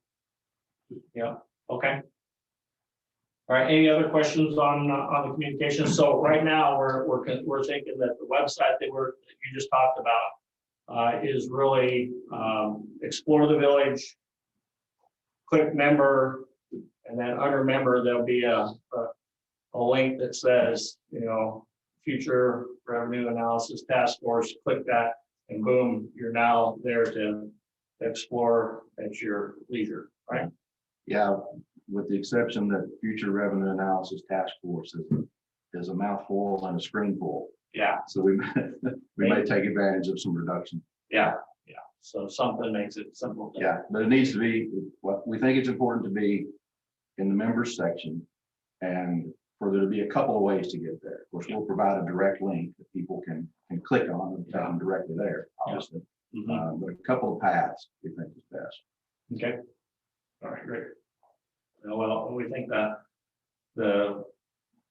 Yeah, okay. All right, any other questions on the communication? So right now, we're thinking that the website that you just talked about is really explore the village, click member, and then under member, there'll be a link that says, future revenue analysis task force, click that, and boom, you're now there to explore at your leisure, right? Yeah, with the exception that future revenue analysis task force is a mouthful and a screen full. Yeah. So we may take advantage of some reduction. Yeah. So something makes it simple. Yeah, but it needs to be, what we think it's important to be in the members section, and for there to be a couple of ways to get there. Of course, we'll provide a direct link that people can click on and take them directly there, obviously. But a couple of paths we think is best. Okay. All right, great. Well, we thank the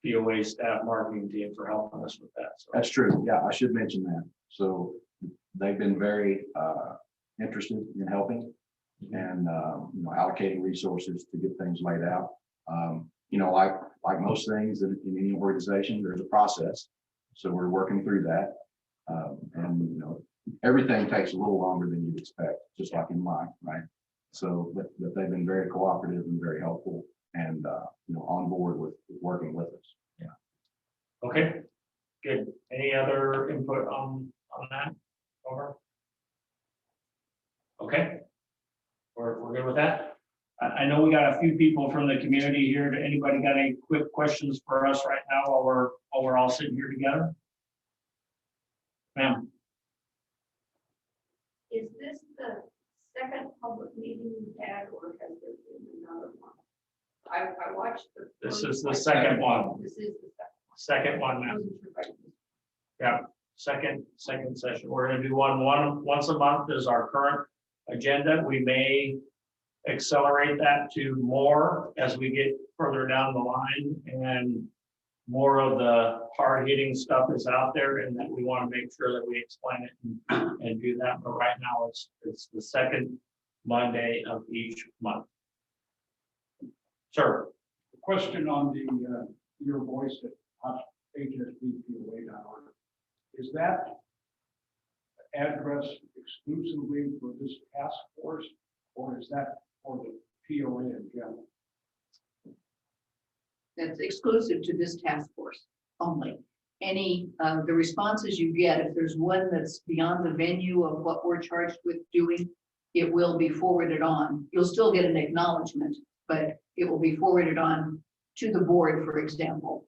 POA staff marketing team for helping us with that. So. That's true. Yeah, I should mention that. So they've been very interested in helping and allocating resources to get things laid out. Like most things in any organization, there's a process. So we're working through that. And everything takes a little longer than you'd expect, just like in life, right? So, but they've been very cooperative and very helpful and, on board with working with us. Yeah. Okay, good. Any other input on that? Over. Okay. We're good with that. I know we got a few people from the community here. Anybody got any quick questions for us right now while we're all sitting here together? Ma'am. Is this the second public meeting you had, or has there been another one? I watched the. This first is the one. second one. This is the Second one second. now. I wasn't sure if I missed. Second session. We're gonna do once a month is our current agenda. We may accelerate that to more as we get further down the line and more of the hard hitting stuff is out there and that we want to make sure that we explain it and do that. But right now it's the second Monday of each month. Sir, Question on the, your voice at hsbpoa.org. Is that address exclusively for this task force, or is that for the POA in general? That's exclusive to this task force only. Any, the responses you get, if there's one that's beyond the venue of what we're charged with doing, it will be forwarded on. You'll still get an acknowledgement, but it will be forwarded on to the board, for example.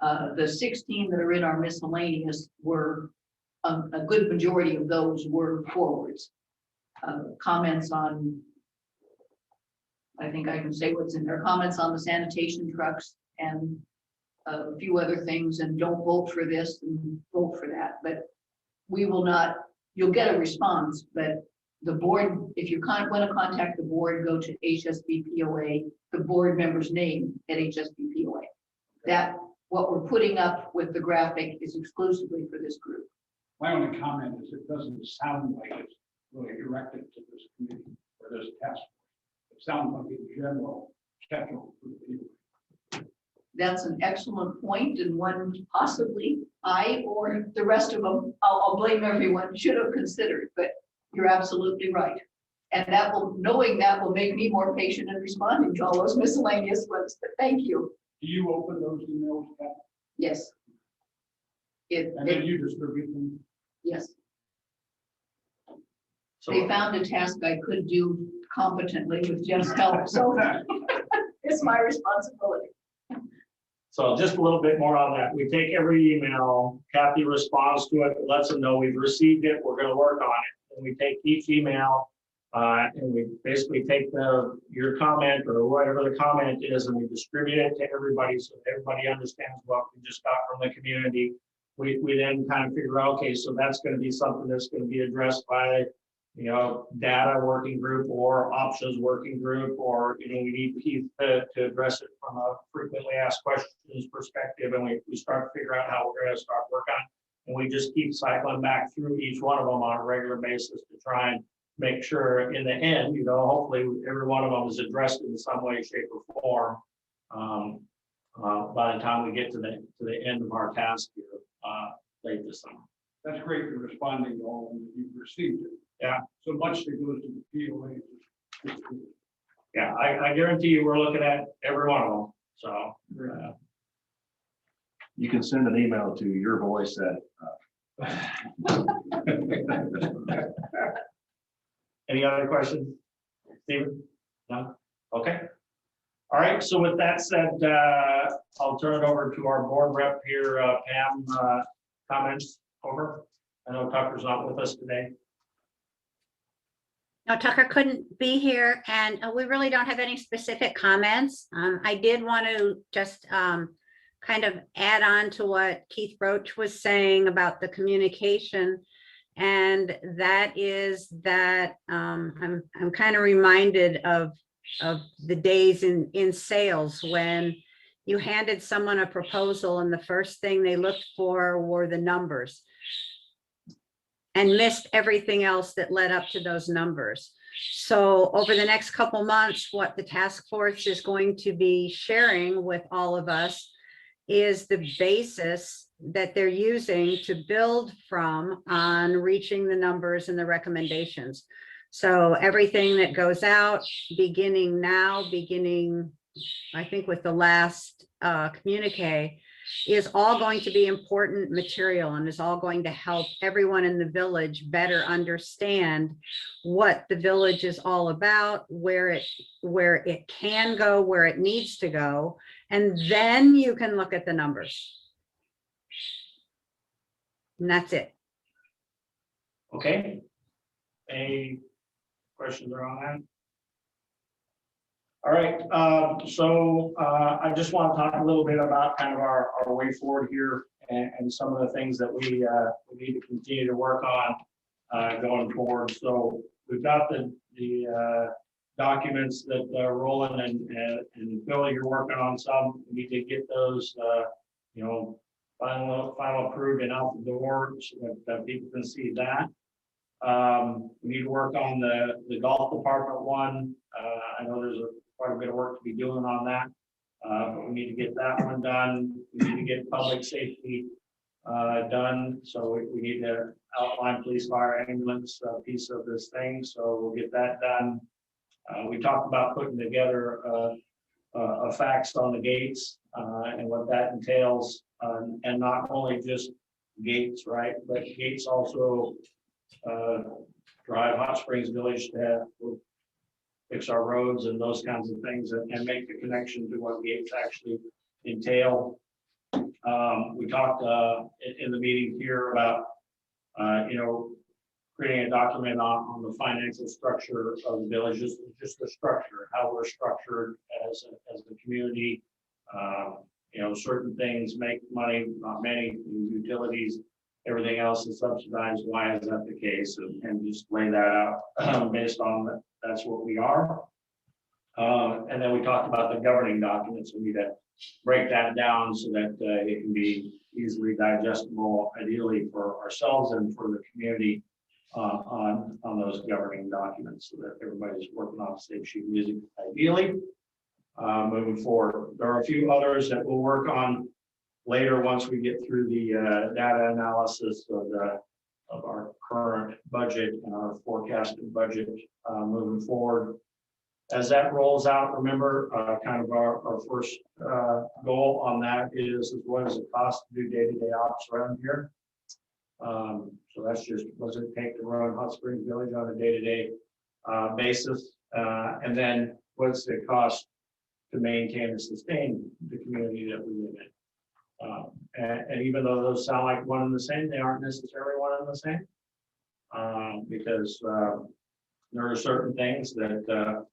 The 16 that are in our miscellaneous were, a good majority of those were forwards. Comments on, I think I can say what's in there, comments on the sanitation trucks and a few other things, and don't vote for this and vote for that. But we will not, you'll get a response, but the board, if you want to contact the board, go to HSBPOA, the board member's name at HSBPOA. That, what we're putting up with the graphic is exclusively for this group. My only comment is it doesn't sound like it's really directed to this committee or this task force. It sounds like a general catch-all for the people. That's an excellent point, and one possibly I or the rest of them, I'll blame everyone, should have considered, but you're absolutely right. And that will, knowing that will make me more patient in responding to all those miscellaneous ones, but thank you. Do you open those emails, Pat? Yes. And then you distribute them? Yes, so they found a task I could do competently with Jim's help, so it's my responsibility. So just a little bit more on that. We take every email, Kathy responds to it, lets them know we've received it, we're gonna work on it. And we take each email, and we basically take your comment or whatever the comment is, and we distribute it to everybody so that everybody understands what we just got from the community. We then kind of figure out, okay, so that's gonna be something that's gonna be addressed by, data working group or options working group, or, we need Keith to address it from a frequently asked questions perspective. And we start to figure out how we're gonna start working on it. And we just keep cycling back through each one of them on a regular basis to try and make sure in the end, hopefully every one of them is addressed in some way, shape or form. By the time we get to the end of our task here, late this summer. That's great for responding to all that you've received. Yeah. So much that goes to the POA. Yeah, I guarantee you, we're looking at every one of them, so. You can send an email to your voice at Any other questions? Stephen? No? Okay. All right, so with that said, I'll turn it over to our board rep here, Pam, comments over. I know Tucker's not with us today. No, Tucker couldn't be here, and we really don't have any specific comments. I did want to just kind of add on to what Keith Roach was saying about the communication. And that is that I'm kind of reminded of the days in sales when you handed someone a proposal and the first thing they looked for were the numbers and missed everything else that led up to those numbers. So over the next couple months, what the task force is going to be sharing with all of us is the basis that they're using to build from on reaching the numbers and the recommendations. So everything that goes out, beginning now, I think with the last communique, is all going to be important material and is all going to help everyone in the village better understand what the village is all about, where it can go, where it needs to go, and then you can look at the numbers. And that's it. Okay. Any questions around that? All right, so I just want to talk a little bit about kind of our way forward here and some of the things that we need to continue to work on going forward. So we've got the documents that Roland and Phil, you're working on some. We need to get those, you know, final approved and out the door so that people can see that. We need to work on the golf department one. I know there's quite a bit of work to be doing on that, but we need to get that one done. We need to get public safety done. So we need to outline police, fire, ambulance piece of this thing. So we'll get that done. We talked about putting together a fax on the gates and what that entails, and not only just gates, right? But gates also drive Hot Springs Village to fix our roads and those kinds of things, and make the connection to what gates actually entail. We talked in the meeting here about you know, creating a document on the financial structure of the village, just the structure, how we're structured as a community. You know, certain things make money, not many. Utilities, everything else is subsidized. Why is that the case? And just lay that out based on that. That's what we are. And then we talked about the governing documents. We need to break that down so that it can be easily digestible, ideally for ourselves and for the community on those governing documents, so that everybody's working off the same sheet of music, ideally. Moving forward, there are a few others that we'll work on later once we get through the data analysis of our current budget and our forecasted budget moving forward. As that rolls out, remember, kind of our first goal on that is what does it cost to do day-to-day ops around here? So that's just what does it take to run Hot Springs Village on a day-to-day basis, and then what's the cost to maintain and sustain the community that we live in. And even though those sound like one and the same, they aren't necessarily one and the same, because there are certain things that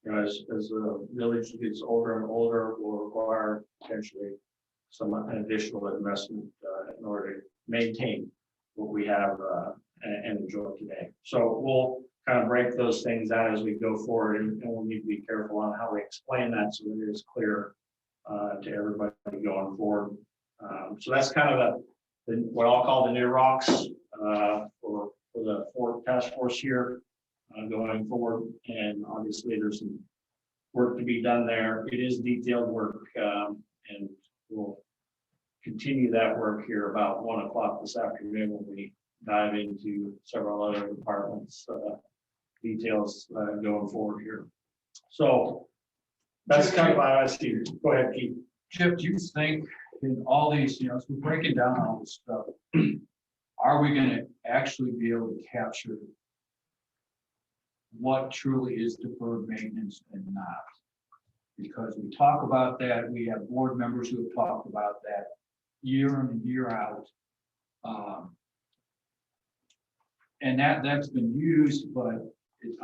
you know, as the village gets older and older, will require potentially some additional investment in order to maintain what we have and enjoy today. So we'll kind of break those things out as we go forward, and we'll need to be careful on how we explain that so that it is clear to everybody going forward. So that's kind of what I'll call the near rocks for the task force here going forward. And obviously there's some work to be done there. It is detailed work, and we'll continue that work here about 1 o'clock this afternoon when we dive into several other departments details going forward here. So that's kind of how I see it. Go ahead, Keith. Chip, do you think in all these, you know, as we're breaking down all this stuff, are we gonna actually be able to capture what truly is deferred maintenance and not? Because we talk about that, we have board members who have talked about that year in and year out. And that's been used, but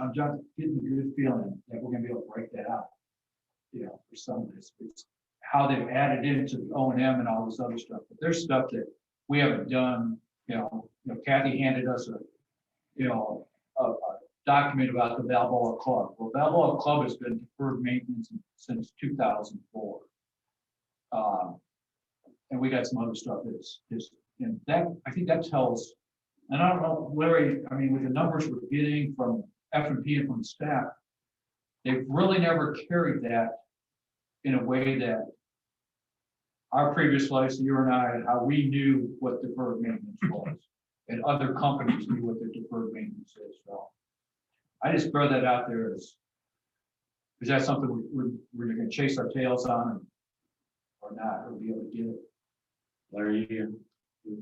I'm just getting a good feeling that we're gonna be able to break that out. You know, for some of this, it's how they've added into the O&M and all this other stuff, but there's stuff that we haven't done. You know, Kathy handed us a document about the Balboa Club. Well, Balboa Club has been deferred maintenance since 2004. And we got some other stuff that's and that, I think that tells, and I don't know, Larry, I mean, with the numbers we're getting from F&P and from the staff, they've really never carried that in a way that our previous lives, you and I, how we knew what deferred maintenance was, and other companies knew what their deferred maintenance is. So I just throw that out there as, is that something we're going to chase our tails on or not, or be able to get it? Larry, your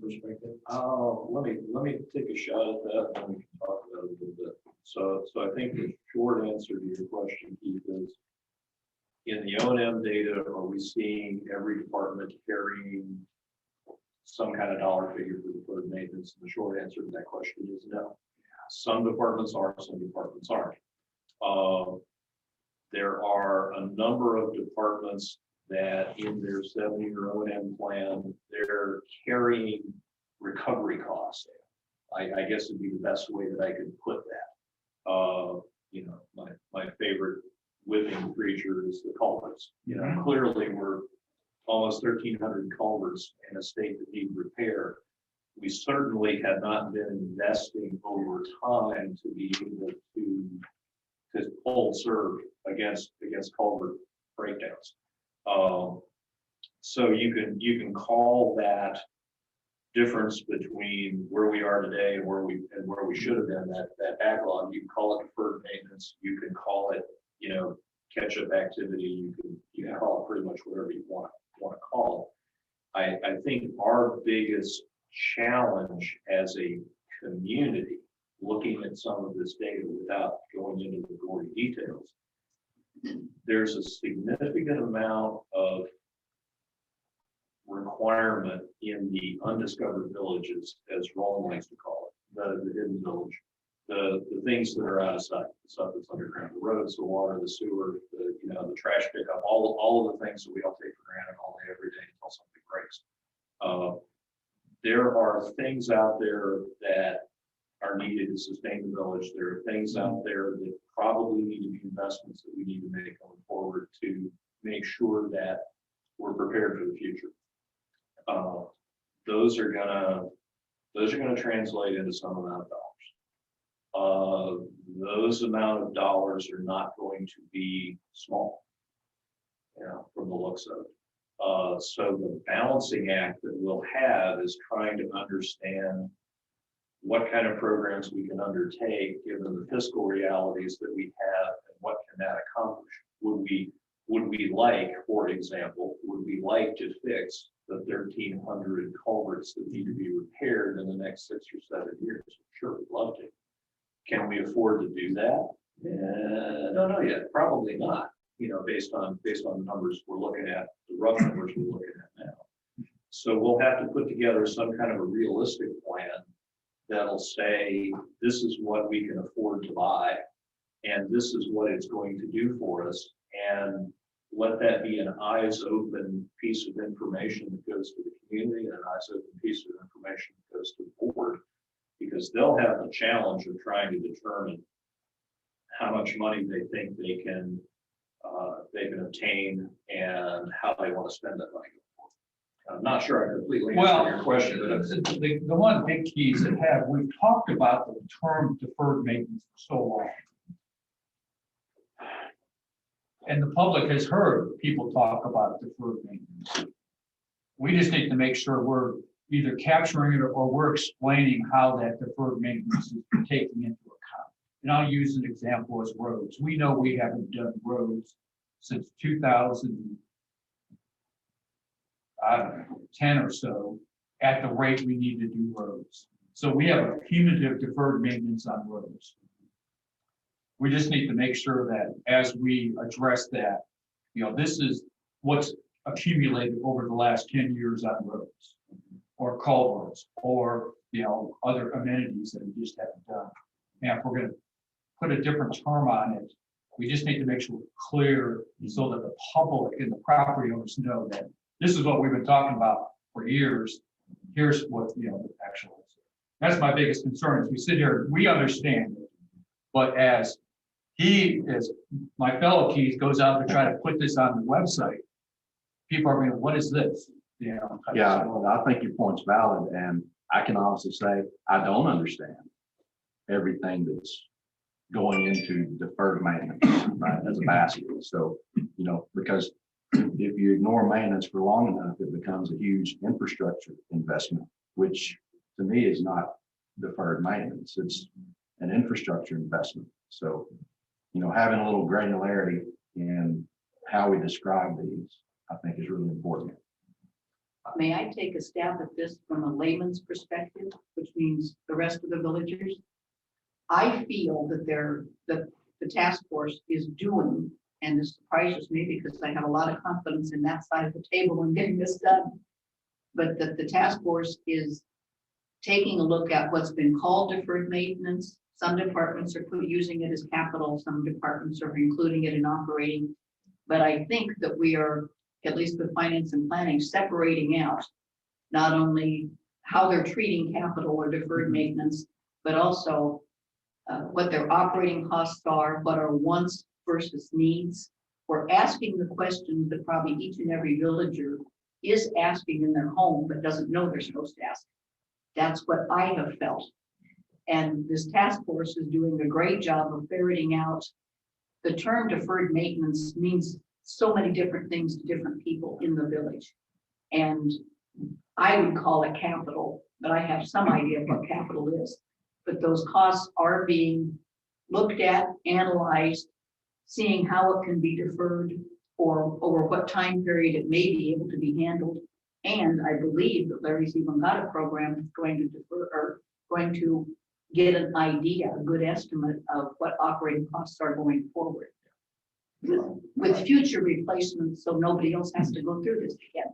perspective? Let me take a shot at that, and we can talk about it a little bit. So I think the short answer to your question, Keith, is in the O&M data, are we seeing every department carrying some kind of dollar figure for deferred maintenance? And the short answer to that question is no. Some departments are, some departments aren't. there are a number of departments that in their 7-year O&M plan, they're carrying recovery costs. I guess would be the best way that I could put that. You know, my favorite whipping creature is the culverts. You know, clearly we're almost 1,300 culverts in a state that need repair. We certainly have not been investing over time to be able to hold serve against culvert breakdowns. So you can call that difference between where we are today and where we should have been, that backlog. You can call it deferred maintenance. You can call it, you know, catch up activity. You can call it pretty much whatever you want to call it. I think our biggest challenge as a community, looking at some of this data without going into the gory details, there's a significant amount of requirement in the undiscovered villages, as Roland likes to call it, the hidden village, the things that are out of sight, the stuff that's underground, the roads, the water, the sewer, the trash pickup, all of the things that we all take for granted all day, every day until something breaks. There are things out there that are needed to sustain the village. There are things out there that probably need to be investments that we need to make going forward to make sure that we're prepared for the future. Those are gonna translate into some amount of dollars. Those amount of dollars are not going to be small, you know, from the looks of it. So the balancing act that we'll have is trying to understand what kind of programs we can undertake given the fiscal realities that we have and what can that accomplish. Would we like, for example, to fix the 1,300 culverts that need to be repaired in the next 6 or 7 years? Sure, we'd love to. Can we afford to do that? I don't know yet. Probably not. You know, based on the numbers we're looking at, the rough numbers we're looking at now. So we'll have to put together some kind of a realistic plan that'll say, this is what we can afford to buy, and this is what it's going to do for us. And let that be an eyes open piece of information that goes to the community and an eyes open piece of information that goes to the board, because they'll have the challenge of trying to determine how much money they think they can obtain and how they want to spend that money. I'm not sure I completely answered your question, but The one big key is that we've talked about the term deferred maintenance for so long. And the public has heard people talk about deferred maintenance. We just need to make sure we're either capturing it or we're explaining how that deferred maintenance is taken into account. And I'll use an example as roads. We know we haven't done roads since 2010 or so at the rate we need to do roads. So we have a cumulative deferred maintenance on roads. We just need to make sure that as we address that, you know, this is what's accumulated over the last 10 years on roads or culverts or, you know, other amenities that we just haven't done. And if we're going to put a different term on it, we just need to make sure we're clear so that the public and the property owners know that this is what we've been talking about for years. Here's what, you know, the actual is. That's my biggest concern is we sit here, we understand it, but as my fellow Keith goes out to try to put this on the website, people are going, what is this? You know, Yeah, well, I think your point's valid, and I can honestly say I don't understand everything that's going into deferred maintenance, right, as a basket. So, you know, because if you ignore maintenance for long enough, it becomes a huge infrastructure investment, which to me is not deferred maintenance. It's an infrastructure investment. So, you know, having a little granularity in how we describe these, I think is really important. May I take a stab at this from a layman's perspective, which means the rest of the villagers? I feel that the task force is doing, and this surprises me because I have a lot of confidence in that side of the table in getting this done, but that the task force is taking a look at what's been called deferred maintenance, Some departments are using it as capital, some departments are including it in operating. But I think that we are, at least with finance and planning, separating out not only how they're treating capital or deferred maintenance, but also what their operating costs are, what are wants versus needs. We're asking the questions that probably each and every villager is asking in their home, but doesn't know they're supposed to ask. That's what I have felt. And this task force is doing a great job of ferreting out. The term deferred maintenance means so many different things to different people in the village. And I would call it capital, but I have some idea of what capital is. But those costs are being looked at, analyzed, seeing how it can be deferred or over what time period it may be able to be handled. And I believe that Larry's even got a program that's going to defer or going to get an idea, a good estimate of what operating costs are going forward with future replacements, so nobody else has to go through this again.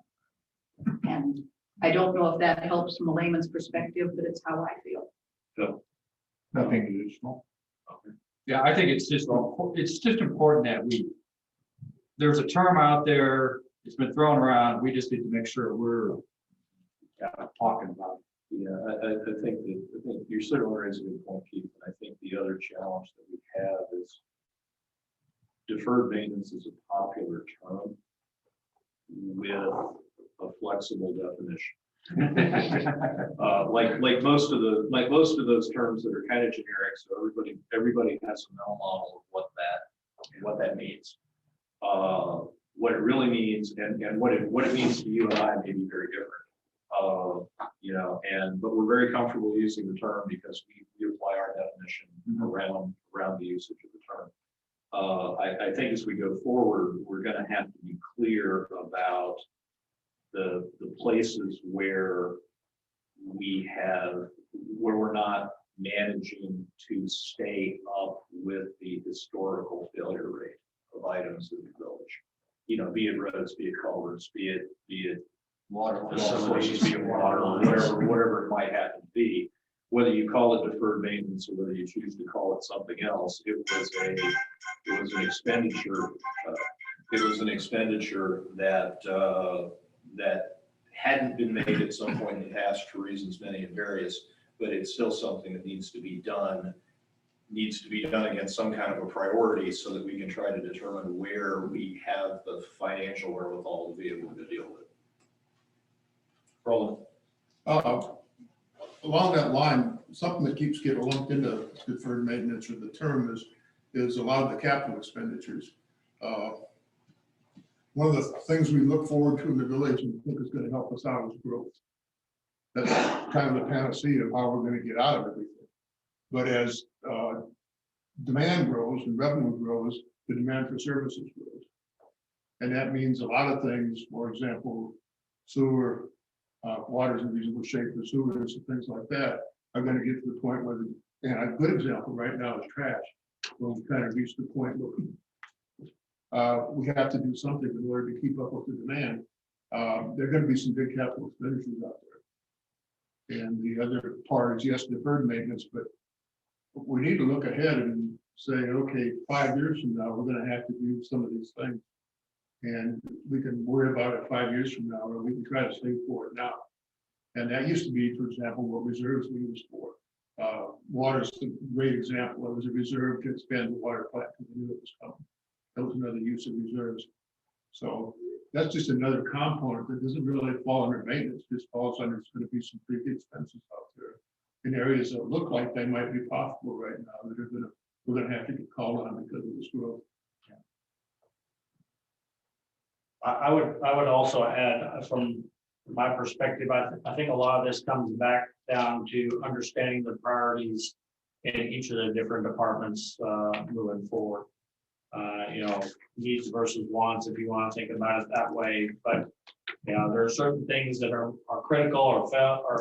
And I don't know if that helps from a layman's perspective, but it's how I feel. So, Nothing additional. Yeah, I think it's just important that there's a term out there, it's been thrown around, we just need to make sure we're talking about it. yeah, I think you're certainly raising a good point, Keith. And I think the other challenge that we have is deferred maintenance is a popular term with a flexible definition. Like most of those terms that are kind of generic, so everybody has a mental model of what that means. What it really means and what it means to you and I may be very different. But we're very comfortable using the term because we apply our definition around the usage of the term. I think as we go forward, we're going to have to be clear about the places where we're not managing to stay up with the historical failure rate of items in the village. Be it roads, be it culverts, be it water facilities, be it water, whatever it might happen to be. Whether you call it deferred maintenance or whether you choose to call it something else, it was an expenditure. It was an expenditure that hadn't been made at some point in the past for reasons many and various, but it's still something that needs to be done against some kind of a priority so that we can try to determine where we have the financial wherewithal to be able to deal with it. Roland. Along that line, something that keeps getting lumped into deferred maintenance or the term is a lot of the capital expenditures. One of the things we look forward to in the village and think is going to help us out is growth. That's kind of the panacea of how we're going to get out of everything. But as demand grows and revenue grows, the demand for services grows. And that means a lot of things, for example, sewer, water's in reasonable shape for sewers and things like that are going to get to the point where, and a good example right now is trash. Where we kind of reached the point where we have to do something in order to keep up with the demand. There are going to be some big capital expenditures out there. And the other part is, yes, deferred maintenance, but we need to look ahead and say, okay, 5 years from now, we're going to have to do some of these things. And we can worry about it 5 years from now, or we can try to save for it now. And that used to be, for example, what reserves we used for. Water is a great example. It was a reserve to expand the water plant because we knew it was coming. That was another use of reserves. So that's just another component that doesn't really fall under maintenance, just falls under, it's going to be some big expenses out there in areas that look like they might be profitable right now that we're going to have to get called on because of this growth. I would also add from my perspective, I think a lot of this comes back down to understanding the priorities in each of the different departments moving forward. Needs versus wants, if you want to think about it that way. But there are certain things that are critical or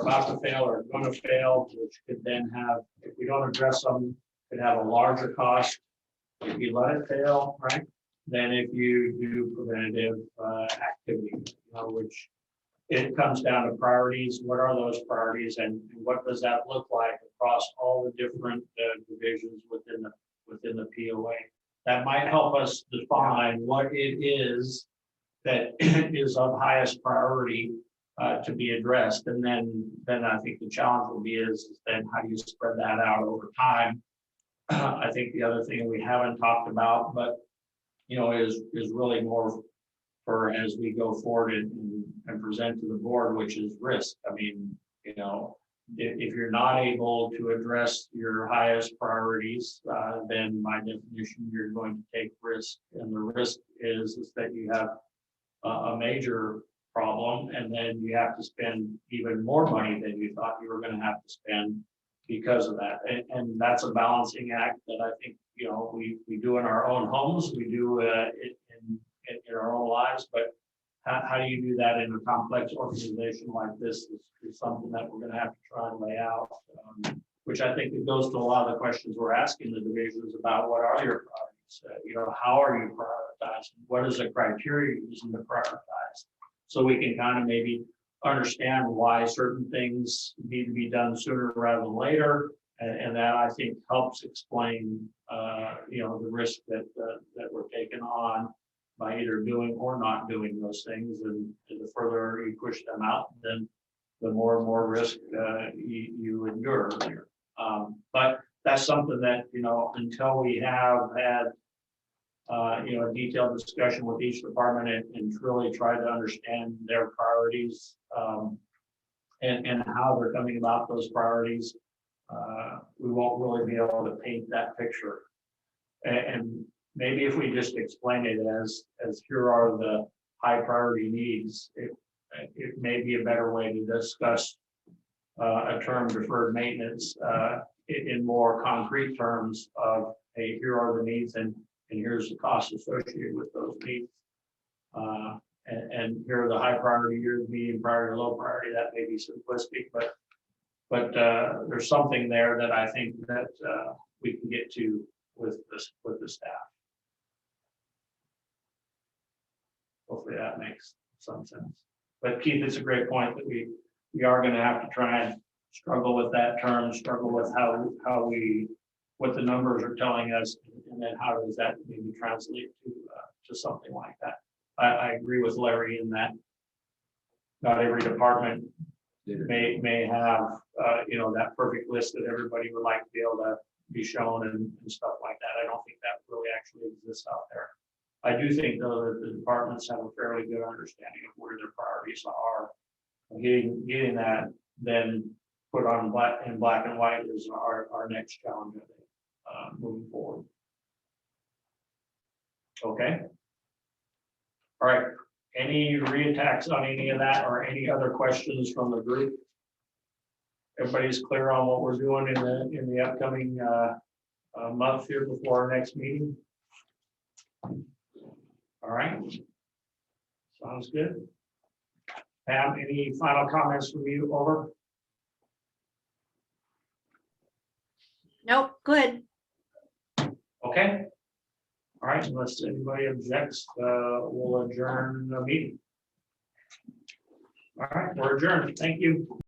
about to fail or going to fail, which could then have, if we don't address them, could have a larger cost if you let it fail, right? Than if you do preventative activity, which it comes down to priorities. What are those priorities and what does that look like across all the different divisions within the POA. That might help us define what it is that is of highest priority to be addressed. And then I think the challenge will be is then how do you spread that out over time? I think the other thing we haven't talked about, but is really more for as we go forward and present to the board, which is risk. I mean, if you're not able to address your highest priorities, then by definition, you're going to take risk. And the risk is that you have a major problem, and then you have to spend even more money than you thought you were going to have to spend because of that. And that's a balancing act that I think, we do in our own homes, we do it in our own lives, but how do you do that in a complex organization like this is something that we're going to have to try and lay out, which I think it goes to a lot of the questions we're asking the divisions about what are your priorities? How are you prioritizing? What is the criteria you're using to prioritize? So we can kind of maybe understand why certain things need to be done sooner rather than later. And that I think helps explain, the risk that we're taking on by either doing or not doing those things. And the further you push them out, then the more and more risk you endure. But that's something that, until we have had, a detailed discussion with each department and really try to understand their priorities and how they're coming about those priorities, we won't really be able to paint that picture. And maybe if we just explain it as here are the high priority needs, it may be a better way to discuss a term deferred maintenance in more concrete terms of, hey, here are the needs and here's the cost associated with those needs. And here are the high priority, here's medium priority, low priority. That may be simplistic, but there's something there that I think that we can get to with the staff. Hopefully that makes some sense. But Keith, it's a great point that we are going to have to try and struggle with that term, struggle with what the numbers are telling us, and then how does that maybe translate to something like that. I agree with Larry in that not every department may have that perfect list that everybody would like to be able to be shown and stuff like that. I don't think that really actually exists out there. I do think though that the departments have a fairly good understanding of where their priorities are. Getting that then put on black and white is our next challenge, I think, moving forward. Okay. All right. Any reattacks on any of that or any other questions from the group? Everybody's clear on what we're doing in the upcoming month here before our next meeting? All right. Sounds good. Pam, any final comments from you? Over. Nope, good. Okay. All right, unless anybody objects, we'll adjourn the meeting. All right, we're adjourned. Thank you.